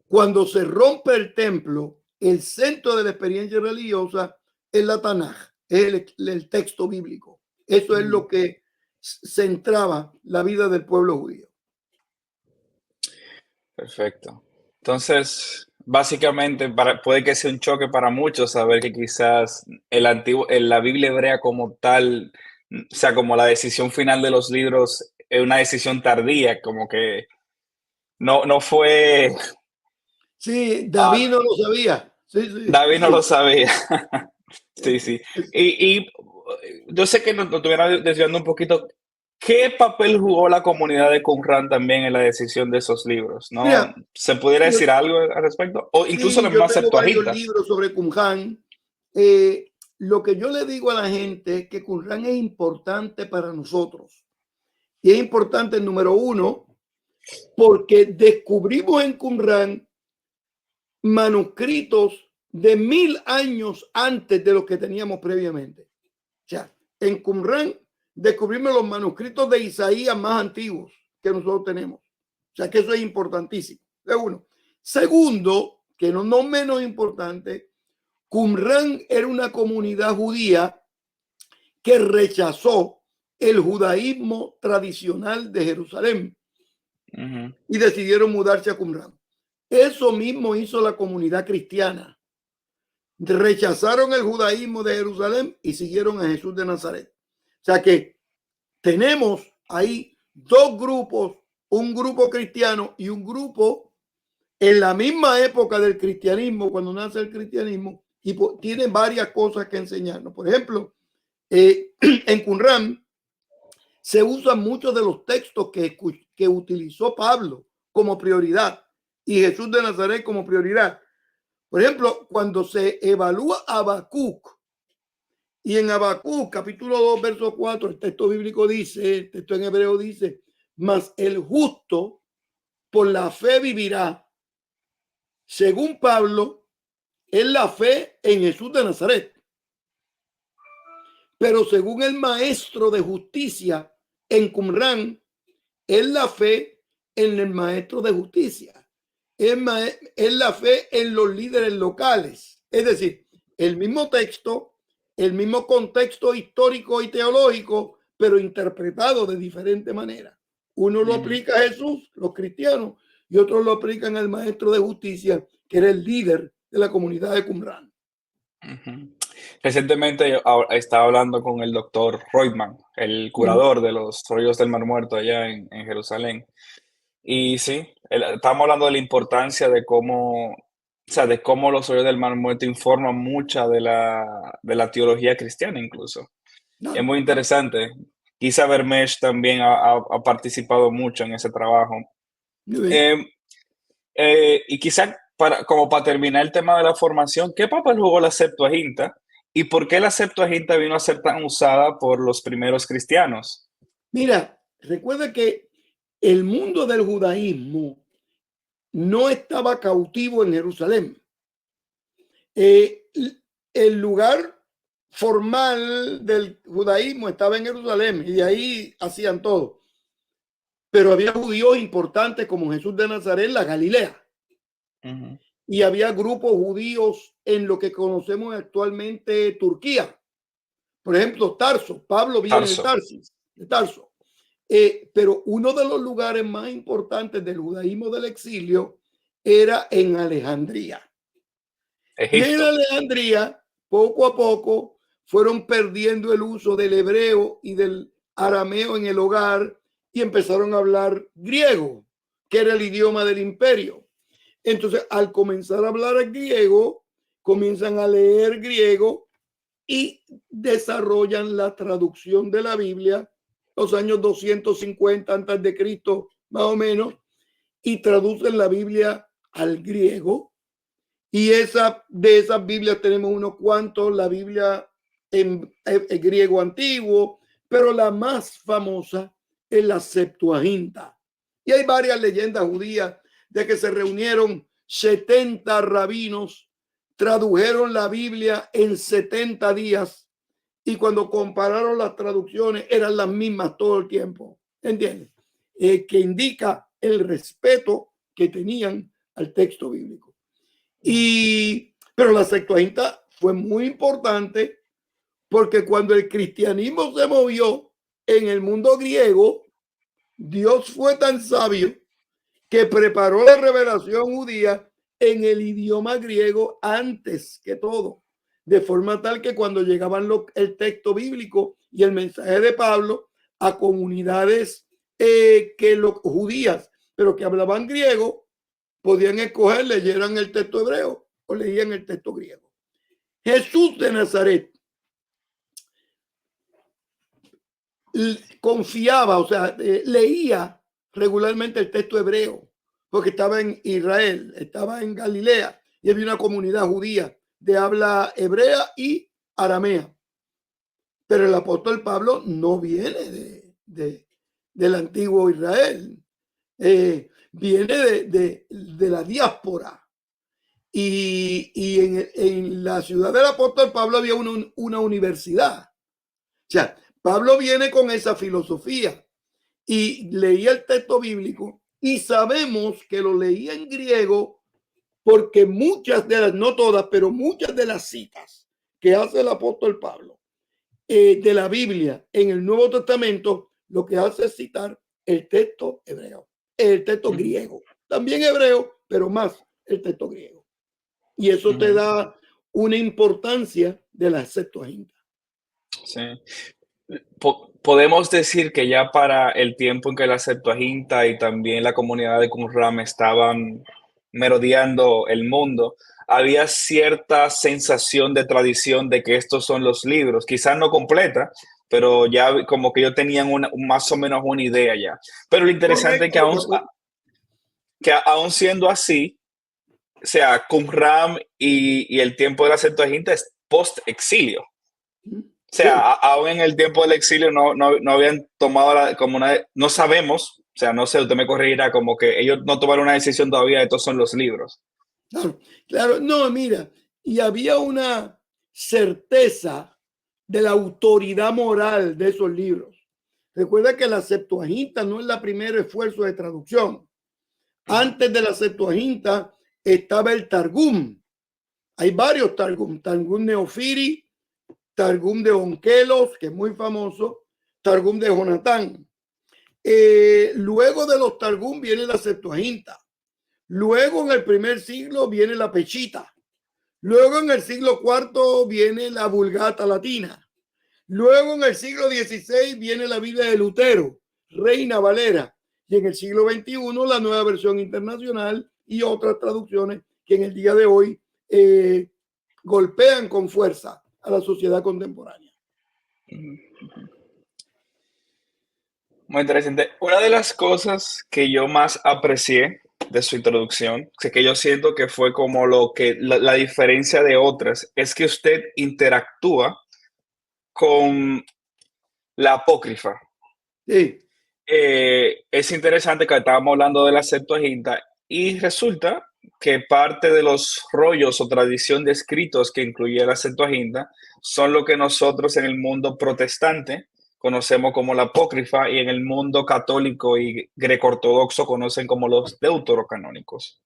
B: Cuando se rompe el templo, el centro de la experiencia religiosa es la Tanaj, es el texto bíblico. Eso es lo que centraba la vida del pueblo judío.
A: Perfecto. Entonces, básicamente, puede que sea un choque para muchos saber que quizás la Biblia hebrea como tal, o sea, como la decisión final de los libros es una decisión tardía, como que no fue...
B: Sí, David no lo sabía. Sí.
A: David no lo sabía. Sí. Y yo sé que nos estuviera desviando un poquito. ¿Qué papel jugó la comunidad de Qumran también en la decisión de esos libros? ¿No?
B: Mira,
A: ¿Se pudiera decir algo al respecto? O incluso la
B: yo
A: misma
B: tengo varios
A: Septuaginta.
B: libros sobre Qumran. Lo que yo le digo a la gente es que Qumran es importante para nosotros. Y es importante, número uno, porque descubrimos en Qumran manuscritos de 1000 años antes de los que teníamos previamente. O sea, en Qumran descubrimos los manuscritos de Isaías más antiguos que nosotros tenemos. O sea, que eso es importantísimo. Es uno. Segundo, que no menos importante, Qumran era una comunidad judía que rechazó el judaísmo tradicional de Jerusalén y decidieron mudarse a Qumran. Eso mismo hizo la comunidad cristiana. Rechazaron el judaísmo de Jerusalén y siguieron a Jesús de Nazaret. O sea que tenemos ahí dos grupos, un grupo cristiano y un grupo en la misma época del cristianismo, cuando nace el cristianismo, y tiene varias cosas que enseñarnos. Por ejemplo, en Qumran se usan muchos de los textos que utilizó Pablo como prioridad y Jesús de Nazaret como prioridad. Por ejemplo, cuando se evalúa Habacuc, y en Habacuc, capítulo 2, verso 4, el texto bíblico dice, el texto en hebreo dice, mas el justo por la fe vivirá. Según Pablo, es la fe en Jesús de Nazaret. Pero según el maestro de justicia en Qumran, es la fe en el maestro de justicia. Es la fe en los líderes locales. Es decir, el mismo texto, el mismo contexto histórico y teológico, pero interpretado de diferente manera. Uno lo aplica a Jesús, los cristianos, y otros lo aplican al maestro de justicia, que era el líder de la comunidad de Qumran.
A: Recientemente yo estaba hablando con el doctor Reutemann, el curador de los rollos del Mar Muerto allá en Jerusalén. Y sí, estábamos hablando de la importancia de cómo, o sea, de cómo los rollos del Mar Muerto informan mucha de la teología cristiana incluso. Es muy interesante. Quizá Bermesh también ha participado mucho en ese trabajo. Y quizá como para terminar el tema de la formación, ¿qué papel jugó la Septuaginta? ¿Y por qué la Septuaginta vino a ser tan usada por los primeros cristianos?
B: Mira, recuerda que el mundo del judaísmo no estaba cautivo en Jerusalén. El lugar formal del judaísmo estaba en Jerusalén y de ahí hacían todo. Pero había judíos importantes como Jesús de Nazaret en la Galilea. y había grupos judíos en lo que conocemos actualmente Turquía. Por ejemplo, Tarso. Pablo viene
A: Tarso,
B: De Tarso. Pero uno de los lugares más importantes del judaísmo del exilio era en Alejandría. Y en
A: Egipto.
B: Alejandría, poco a poco, fueron perdiendo el uso del hebreo y del arameo en el hogar y empezaron a hablar griego, que era el idioma del imperio. Entonces, al comenzar a hablar el griego, comienzan a leer griego y desarrollan la traducción de la Biblia los años 250 antes de Cristo, más o menos, y traducen la Biblia al griego. Y de esas Biblias tenemos unos cuantos, la Biblia en griego antiguo, pero la más famosa es la Septuaginta. Y hay varias leyendas judías de que se reunieron 70 rabinos, tradujeron la Biblia en 70 días y cuando compararon las traducciones eran las mismas todo el tiempo. ¿Entiendes? Que indica el respeto que tenían al texto bíblico. Pero la Septuaginta fue muy importante porque cuando el cristianismo se movió en el mundo griego, Dios fue tan sabio que preparó la revelación judía en el idioma griego antes que todo, de forma tal que cuando llegaban el texto bíblico y el mensaje de Pablo a comunidades judías, pero que hablaban griego, podían escoger, leyeran el texto hebreo o leían el texto griego. Jesús de Nazaret confiaba, o sea, leía regularmente el texto hebreo, porque estaba en Israel, estaba en Galilea, y había una comunidad judía de habla hebrea y aramea. Pero el apóstol Pablo no viene del antiguo Israel, viene de la diáspora. Y en la ciudad del apóstol Pablo había una universidad. O sea, Pablo viene con esa filosofía y leía el texto bíblico y sabemos que lo leía en griego porque muchas de las, no todas, pero muchas de las citas que hace el apóstol Pablo de la Biblia en el Nuevo Testamento, lo que hace es citar el texto hebreo, el texto griego, también hebreo, pero más el texto griego. Y eso te da una importancia de la Septuaginta.
A: Sí. Podemos decir que ya para el tiempo en que la Septuaginta y también la comunidad de Qumran estaban merodeando el mundo, había cierta sensación de tradición de que estos son los libros, quizás no completa, pero ya como que ellos tenían más o menos una idea ya. Pero lo interesante es que aún siendo así, o sea, Qumran y el tiempo de la Septuaginta es post-exilio. O sea, aún en el tiempo del exilio no habían tomado no sabemos, o sea, no sé, usted me corregirá, como que ellos no tomaron una decisión todavía, estos son los libros.
B: Claro, no, mira, y había una certeza de la autoridad moral de esos libros. Recuerda que la Septuaginta no es la primer esfuerzo de traducción. Antes de la Septuaginta estaba el Targum. Hay varios Targum, Targum Neofiri, Targum de Onkelos, que es muy famoso, Targum de Jonatán. Luego de los Targum viene la Septuaginta. Luego en el primer siglo viene la Pechita. Luego en el siglo IV viene la Vulgata Latina. Luego en el siglo XVI viene la Biblia de Lutero, Reina Valera. Y en el siglo XXI la nueva versión internacional y otras traducciones que en el día de hoy golpean con fuerza a la sociedad contemporánea.
A: Muy interesante. Una de las cosas que yo más aprecié de su introducción, que yo siento que fue como la diferencia de otras, es que usted interactúa con la apócrifa.
B: Sí.
A: Es interesante que estábamos hablando de la Septuaginta y resulta que parte de los rollos o tradición de escritos que incluye la Septuaginta son lo que nosotros en el mundo protestante conocemos como la apócrifa y en el mundo católico y greco-ortodoxo conocen como los deuterocanónicos.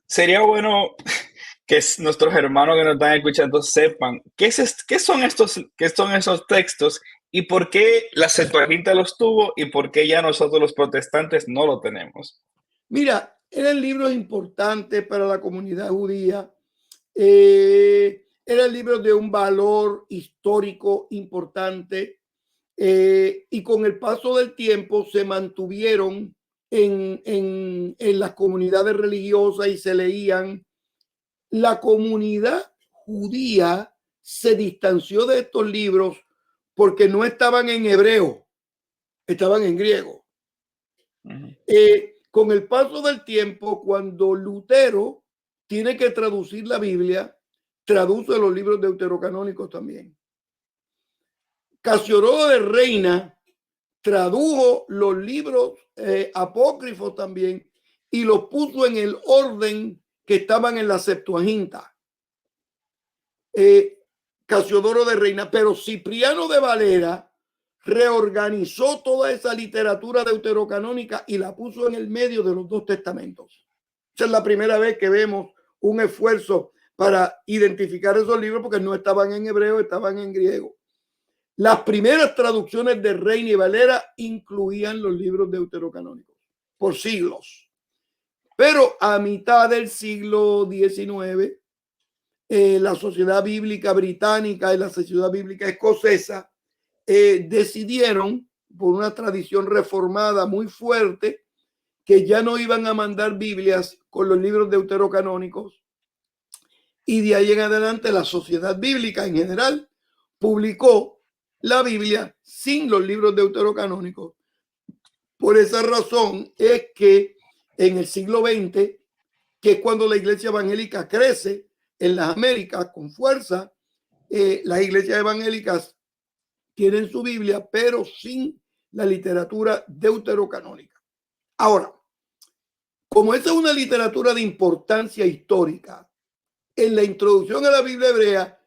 A: sería bueno que nuestros hermanos que nos están escuchando sepan qué son esos textos y por qué la Septuaginta los tuvo y por qué ya nosotros los protestantes no lo tenemos.
B: Eran libros importantes para la comunidad judía. Eran libros de un valor histórico importante. Y con el paso del tiempo se mantuvieron en las comunidades religiosas y se leían. La comunidad judía se distanció de estos libros porque no estaban en hebreo, estaban en griego. Con el paso del tiempo, cuando Lutero tiene que traducir la Biblia, traduce los libros deuterocanónicos también. Casiodoro de Reina tradujo los libros apócrifos también y los puso en el orden que estaban en la Septuaginta. Casiodoro de Reina, pero Cipriano de Valera reorganizó toda esa literatura deuterocanónica y la puso en el medio de los dos testamentos. Esa es la primera vez que vemos un esfuerzo para identificar esos libros porque no estaban en hebreo, estaban en griego. Las primeras traducciones de Reina y Valera incluían los libros deuterocanónicos por siglos. Pero a mitad del siglo XIX, la Sociedad Bíblica Británica y la Sociedad Bíblica Escocesa decidieron, por una tradición reformada muy fuerte, que ya no iban a mandar Biblias con los libros deuterocanónicos. Y de ahí en adelante la Sociedad Bíblica en general publicó la Biblia sin los libros deuterocanónicos. Por esa razón es que en el siglo XX, que es cuando la iglesia evangélica crece en las Américas con fuerza, las iglesias evangélicas tienen su Biblia, pero sin la literatura deuterocanónica. Ahora, como esa es una literatura de importancia histórica, en la introducción a la Biblia hebrea,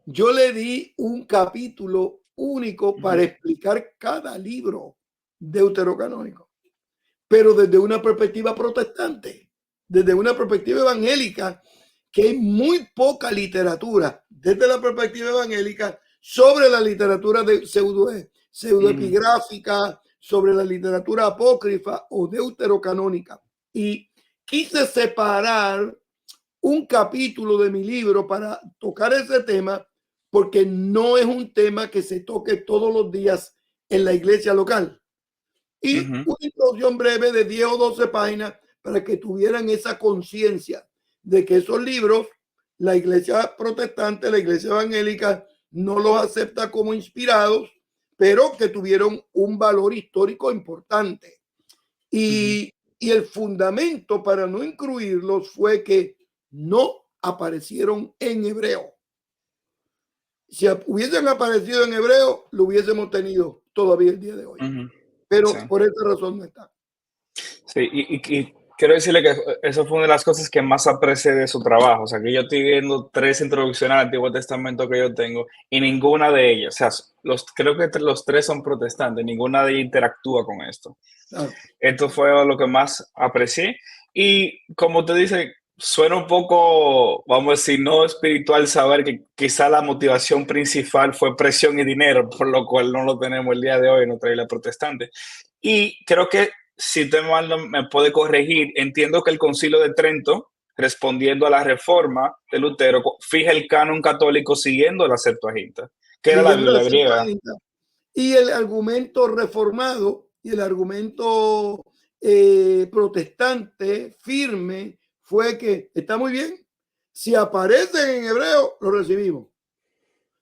B: yo le di un capítulo único para explicar cada libro deuterocanónico, pero desde una perspectiva protestante, desde una perspectiva evangélica, que hay muy poca literatura desde la perspectiva evangélica sobre la literatura de pseudoepigráfica, sobre la literatura apócrifa o deuterocanónica. Y quise separar un capítulo de mi libro para tocar ese tema, porque no es un tema que se toque todos los días en la iglesia local. Y una introducción breve de 10 o 12 páginas para que tuvieran esa conciencia de que esos libros, la iglesia protestante, la iglesia evangélica, no los acepta como inspirados, pero que tuvieron un valor histórico importante. Y el fundamento para no incluirlos fue que no aparecieron en hebreo. Si hubiesen aparecido en hebreo, lo hubiésemos tenido todavía el día de hoy. Pero sí, por esa razón no está.
A: Sí, y quiero decirle que eso fue una de las cosas que más aprecié de su trabajo. O sea, que yo estoy viendo 3 introducciones al Antiguo Testamento que yo tengo y ninguna de ellas, o sea, creo que los 3 son protestantes, ninguna de ellas interactúa con esto. Esto fue lo que más aprecié. Y como te dice, suena un poco, vamos a decir, no espiritual saber que quizá la motivación principal fue presión y dinero, por lo cual no lo tenemos el día de hoy en nuestra isla protestante. Y creo que, si usted me puede corregir, entiendo que el Concilio de Trento, respondiendo a la reforma de Lutero, fija el canon católico siguiendo la Septuaginta, que era la Biblia griega.
B: Y el argumento reformado y el argumento protestante firme fue que está muy bien, si aparecen en hebreo, lo recibimos.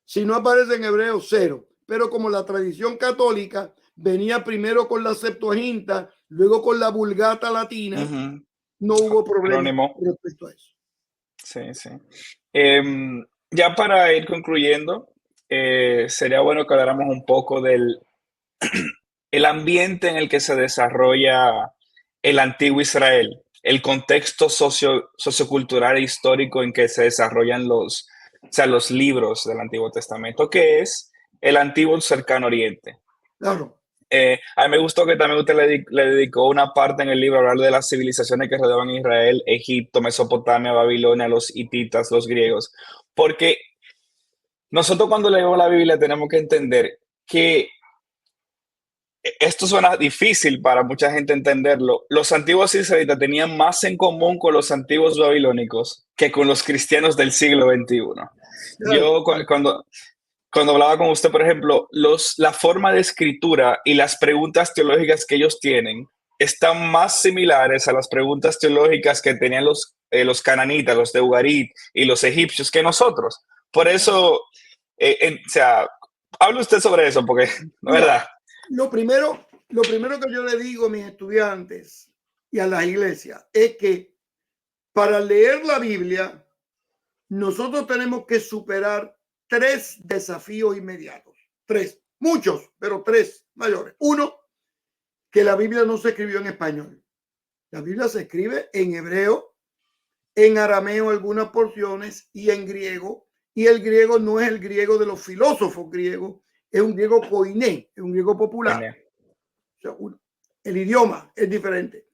B: Si no aparece en hebreo, cero. Pero como la tradición católica venía primero con la Septuaginta, luego con la Vulgata latina, no hubo problema respecto a eso.
A: Sí, sí. Ya para ir concluyendo, sería bueno que habláramos un poco del el ambiente en el que se desarrolla el antiguo Israel, el contexto sociocultural e histórico en que se desarrollan los libros del Antiguo Testamento, que es el antiguo Cercano Oriente.
B: Claro.
A: A mí me gustó que también usted le dedicó una parte en el libro a hablar de las civilizaciones que rodeaban Israel, Egipto, Mesopotamia, Babilonia, los hititas, los griegos, porque nosotros cuando leemos la Biblia tenemos que entender que esto suena difícil para mucha gente entenderlo. Los antiguos israelitas tenían más en común con los antiguos babilónicos que con los cristianos del siglo XXI. Yo cuando hablaba con usted, por ejemplo, la forma de escritura y las preguntas teológicas que ellos tienen están más similares a las preguntas teológicas que tenían los cananitas, los de Ugarit y los egipcios que nosotros. Por eso, o sea, hable usted sobre eso, porque, no es verdad.
B: Lo primero que yo le digo a mis estudiantes y a las iglesias es que para leer la Biblia, nosotros tenemos que superar 3 desafíos inmediatos. 3, muchos, pero 3 mayores. Uno, que la Biblia no se escribió en español. La Biblia se escribe en hebreo, en arameo algunas porciones y en griego. Y el griego no es el griego de los filósofos griegos, es un griego koiné, es un griego popular. O sea, el idioma es diferente.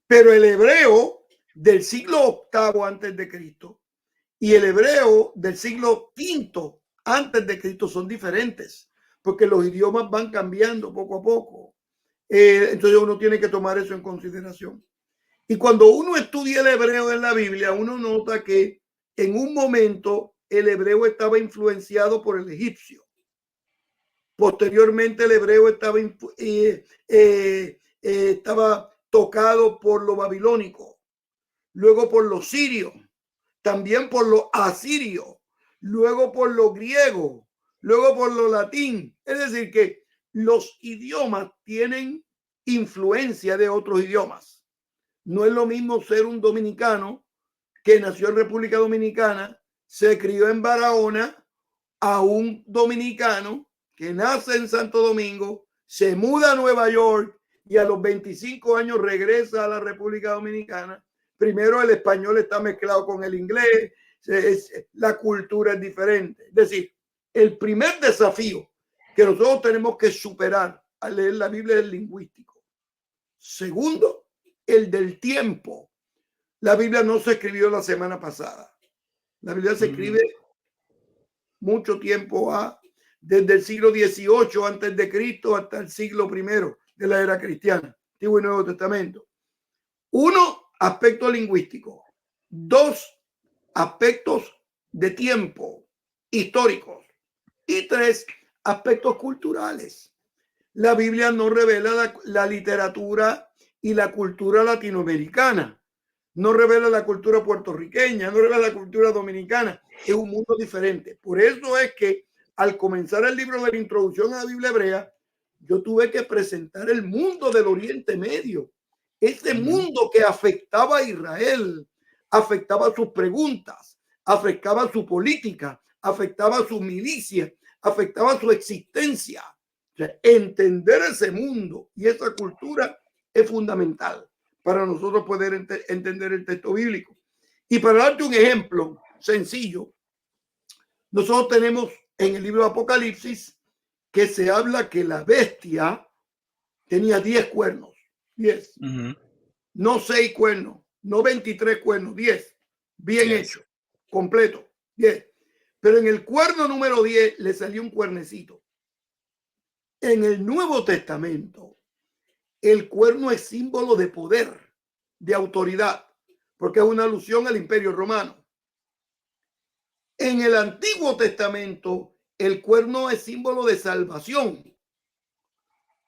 B: Pero el hebreo del siglo VIII antes de Cristo y el hebreo del siglo V antes de Cristo son diferentes, porque los idiomas van cambiando poco a poco. Entonces uno tiene que tomar eso en consideración. Y cuando uno estudia el hebreo en la Biblia, uno nota que en un momento el hebreo estaba influenciado por el egipcio. Posteriormente el hebreo estaba tocado por lo babilónico, luego por los sirios, también por los asirios, luego por los griegos, luego por lo latín. Es decir, que los idiomas tienen influencia de otros idiomas. No es lo mismo ser un dominicano que nació en República Dominicana, se crió en Barahona, a un dominicano que nace en Santo Domingo, se muda a Nueva York y a los 25 años regresa a la República Dominicana. Primero el español está mezclado con el inglés, la cultura es diferente. Es decir, el primer desafío que nosotros tenemos que superar al leer la Biblia es el lingüístico. Segundo, el del tiempo. La Biblia no se escribió la semana pasada. La Biblia se escribe mucho tiempo desde el siglo XVIII antes de Cristo hasta el siglo I de la era cristiana, Antiguo y Nuevo Testamento. Uno, aspecto lingüístico. Dos, aspectos de tiempo históricos. Y tres, aspectos culturales. La Biblia no revela la literatura y la cultura latinoamericana. No revela la cultura puertorriqueña, no revela la cultura dominicana. Es un mundo diferente. Por eso es que al comenzar el libro de la introducción a la Biblia hebrea, yo tuve que presentar el mundo del Oriente Medio. Este mundo que afectaba a Israel, afectaba sus preguntas, afectaba su política, afectaba su milicia, afectaba su existencia. O sea, entender ese mundo y esa cultura es fundamental para nosotros poder entender el texto bíblico. Y para darte un ejemplo sencillo, nosotros tenemos en el libro de Apocalipsis que se habla que la bestia tenía 10 cuernos, 10, no 6 cuernos, no 23 cuernos, 10, bien hecho, completo, 10. Pero en el cuerno número 10 le salió un cuernecito. En el Nuevo Testamento, el cuerno es símbolo de poder, de autoridad, porque es una alusión al Imperio Romano. En el Antiguo Testamento, el cuerno es símbolo de salvación,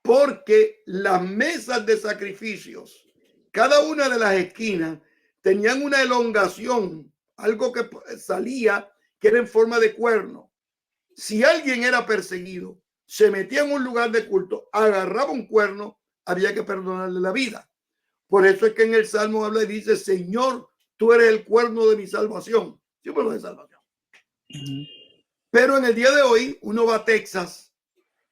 B: porque las mesas de sacrificios, cada una de las esquinas, tenían una elongación, algo que salía que era en forma de cuerno. Si alguien era perseguido, se metía en un lugar de culto, agarraba un cuerno, había que perdonarle la vida. Por eso es que en el Salmo habla y dice: Señor, tú eres el cuerno de mi salvación. Símbolo de salvación. Pero en el día de hoy, uno va a Texas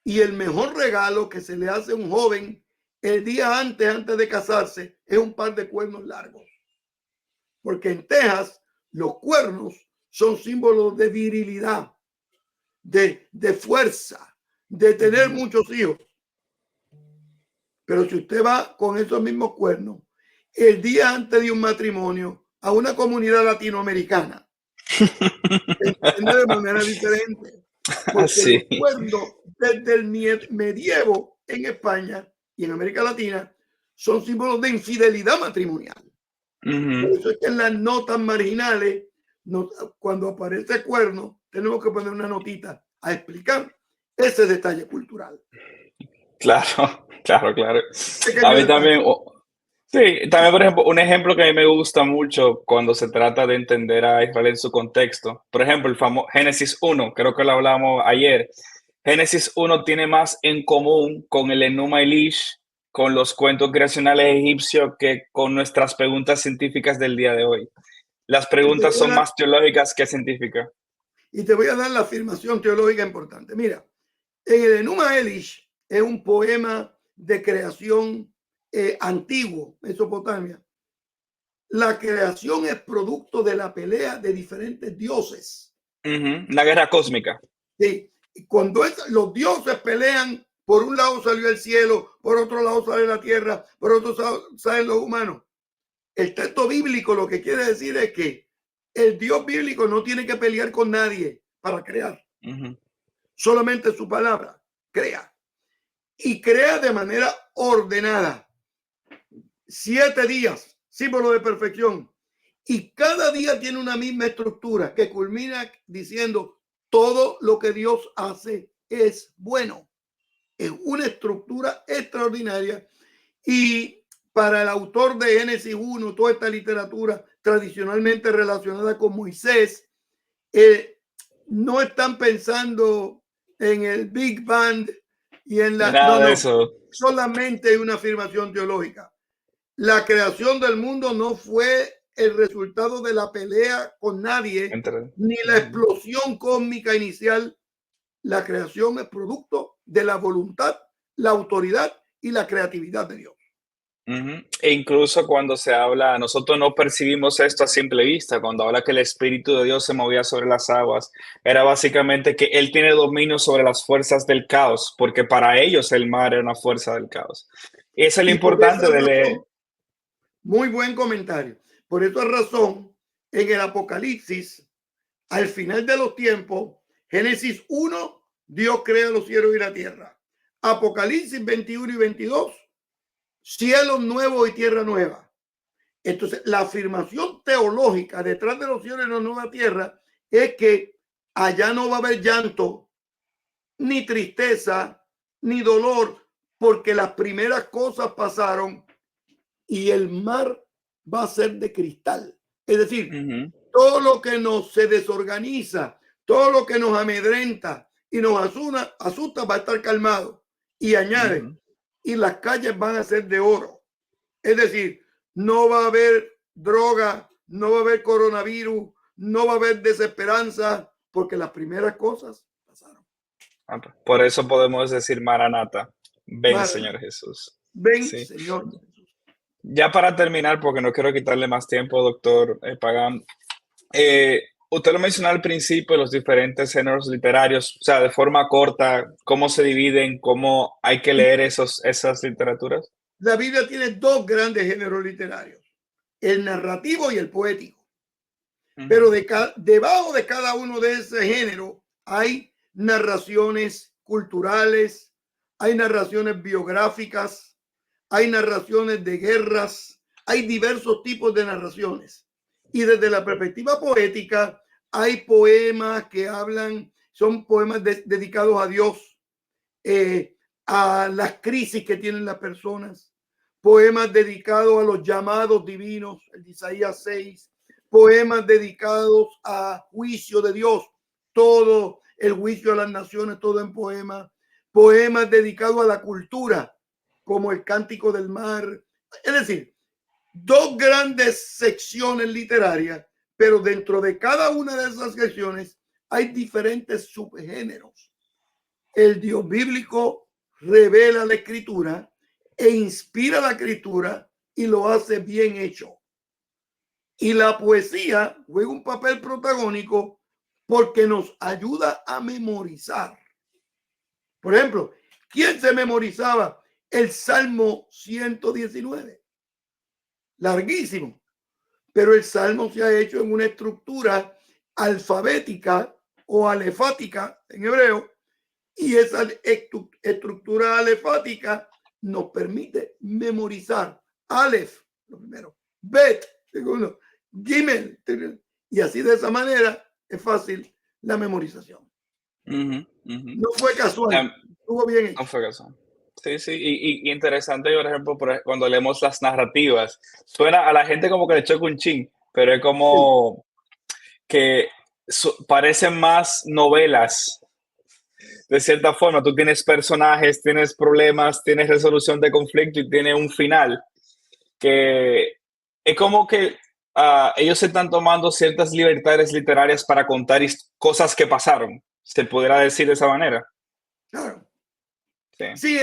B: y el mejor regalo que se le hace a un joven el día antes de casarse es un par de cuernos largos. Porque en Texas los cuernos son símbolos de virilidad, de fuerza, de tener muchos hijos. Pero si usted va con esos mismos cuernos el día antes de un matrimonio a una comunidad latinoamericana, se entiende de manera diferente. Porque los
A: Así.
B: cuernos desde el medievo en España y en América Latina son símbolos de infidelidad matrimonial. Por eso es que en las notas marginales, cuando aparece cuerno, tenemos que poner una notita a explicar ese detalle cultural.
A: Claro, claro, claro. A
B: Pequeño
A: mí
B: detalle.
A: también, sí, también, por ejemplo, un ejemplo que a mí me gusta mucho cuando se trata de entender a Israel en su contexto. Por ejemplo, el famoso Génesis 1, creo que lo hablamos ayer. Génesis 1 tiene más en común con el Enuma Elish, con los cuentos creacionales egipcios, que con nuestras preguntas científicas del día de hoy. Las preguntas son más teológicas que científicas.
B: Y te voy a dar la afirmación teológica importante. Mira, en el Enuma Elish es un poema de creación antiguo, Mesopotamia. La creación es producto de la pelea de diferentes dioses.
A: La guerra cósmica.
B: Sí. Y cuando los dioses pelean, por un lado salió el cielo, por otro lado sale la tierra, por otro lado salen los humanos. El texto bíblico lo que quiere decir es que el Dios bíblico no tiene que pelear con nadie para crear. Solamente su palabra crea. Y crea de manera ordenada. 7 días, símbolo de perfección. Y cada día tiene una misma estructura que culmina diciendo todo lo que Dios hace es bueno. Es una estructura extraordinaria. Y para el autor de Génesis 1, toda esta literatura tradicionalmente relacionada con Moisés, no están pensando en el Big Bang y en la...
A: Nada
B: No,
A: de
B: no.
A: eso.
B: Solamente hay una afirmación teológica. La creación del mundo no fue el resultado de la pelea con nadie, ni la explosión cósmica inicial. La creación es producto de la voluntad, la autoridad y la creatividad de Dios.
A: E incluso cuando se habla, nosotros no percibimos esto a simple vista, cuando habla que el Espíritu de Dios se movía sobre las aguas, era básicamente que Él tiene dominio sobre las fuerzas del caos, porque para ellos el mar era una fuerza del caos. Y eso es lo importante de leer.
B: Muy buen comentario. Por esa razón, en el Apocalipsis, al final de los tiempos, Génesis 1, Dios crea los cielos y la tierra. Apocalipsis 21 y 22, cielos nuevos y tierra nueva. Entonces, la afirmación teológica detrás de los cielos y la nueva tierra es que allá no va a haber llanto, ni tristeza, ni dolor, porque las primeras cosas pasaron y el mar va a ser de cristal. Es decir, todo lo que nos se desorganiza, todo lo que nos amedrenta y nos asusta va a estar calmado. Y añade, y las calles van a ser de oro. Es decir, no va a haber droga, no va a haber coronavirus, no va a haber desesperanza, porque las primeras cosas pasaron.
A: Por eso podemos decir Maranata, ven
B: Maranata.
A: Señor Jesús.
B: Ven,
A: Sí.
B: Señor Jesús.
A: Ya para terminar, porque no quiero quitarle más tiempo, doctor Pagán, usted lo mencionó al principio, los diferentes géneros literarios, o sea, de forma corta, cómo se dividen, cómo hay que leer esas literaturas.
B: La Biblia tiene 2 grandes géneros literarios, el narrativo y el poético. Pero debajo de cada uno de ese género hay narraciones culturales, hay narraciones biográficas, hay narraciones de guerras, hay diversos tipos de narraciones. Y desde la perspectiva poética, hay poemas que hablan, son poemas dedicados a Dios, a las crisis que tienen las personas, poemas dedicados a los llamados divinos, el de Isaías 6, poemas dedicados a juicio de Dios, todo el juicio a las naciones, todo en poema, poemas dedicados a la cultura, como el Cántico del Mar. Es decir, 2 grandes secciones literarias, pero dentro de cada una de esas secciones hay diferentes subgéneros. El Dios bíblico revela la escritura e inspira la escritura y lo hace bien hecho. Y la poesía juega un papel protagónico porque nos ayuda a memorizar. Por ejemplo, ¿quién se memorizaba el Salmo 119. Larguísimo. Pero el Salmo se ha hecho en una estructura alfabética o alefática en hebreo, y esa estructura alefática nos permite memorizar Aleph, lo primero, Bet, segundo, Gimel, y así de esa manera es fácil la memorización. No fue casual, estuvo bien hecho.
A: No fue casual. Sí, sí, y interesante, por ejemplo, cuando leemos las narrativas, suena a la gente como que le choca un chin, pero es como que parecen más novelas. De cierta forma, tú tienes personajes, tienes problemas, tienes resolución de conflicto y tiene un final que es como que ellos se están tomando ciertas libertades literarias para contar cosas que pasaron, se pudiera decir de esa manera.
B: Claro. Sí,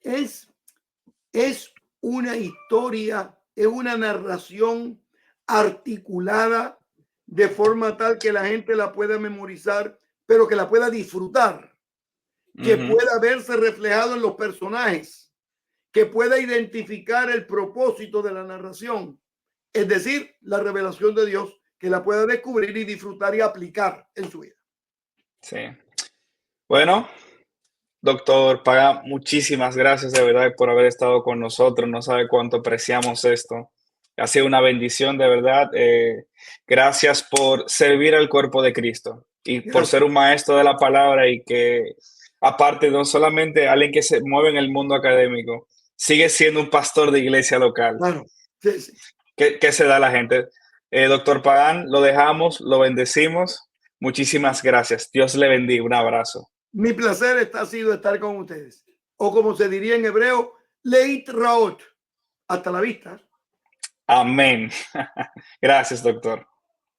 B: es una historia, es una narración articulada de forma tal que la gente la pueda memorizar, pero que la pueda disfrutar, que pueda verse reflejado en los personajes, que pueda identificar el propósito de la narración, es decir, la revelación de Dios, que la pueda descubrir y disfrutar y aplicar en su vida.
A: Sí. Bueno, doctor Pagán, muchísimas gracias de verdad por haber estado con nosotros. No sabe cuánto apreciamos esto. Ha sido una bendición de verdad. Gracias por servir al cuerpo de Cristo y por ser un maestro de la palabra, y que aparte no solamente alguien que se mueve en el mundo académico, sigue siendo un pastor de iglesia local.
B: Claro. Sí, sí.
A: ¿Qué se da a la gente? Doctor Pagán, lo dejamos, lo bendecimos. Muchísimas gracias. Dios le bendiga. Un abrazo.
B: Mi placer ha sido estar con ustedes. O como se diría en hebreo, leit raot. Hasta la vista.
A: Amén. Gracias, doctor.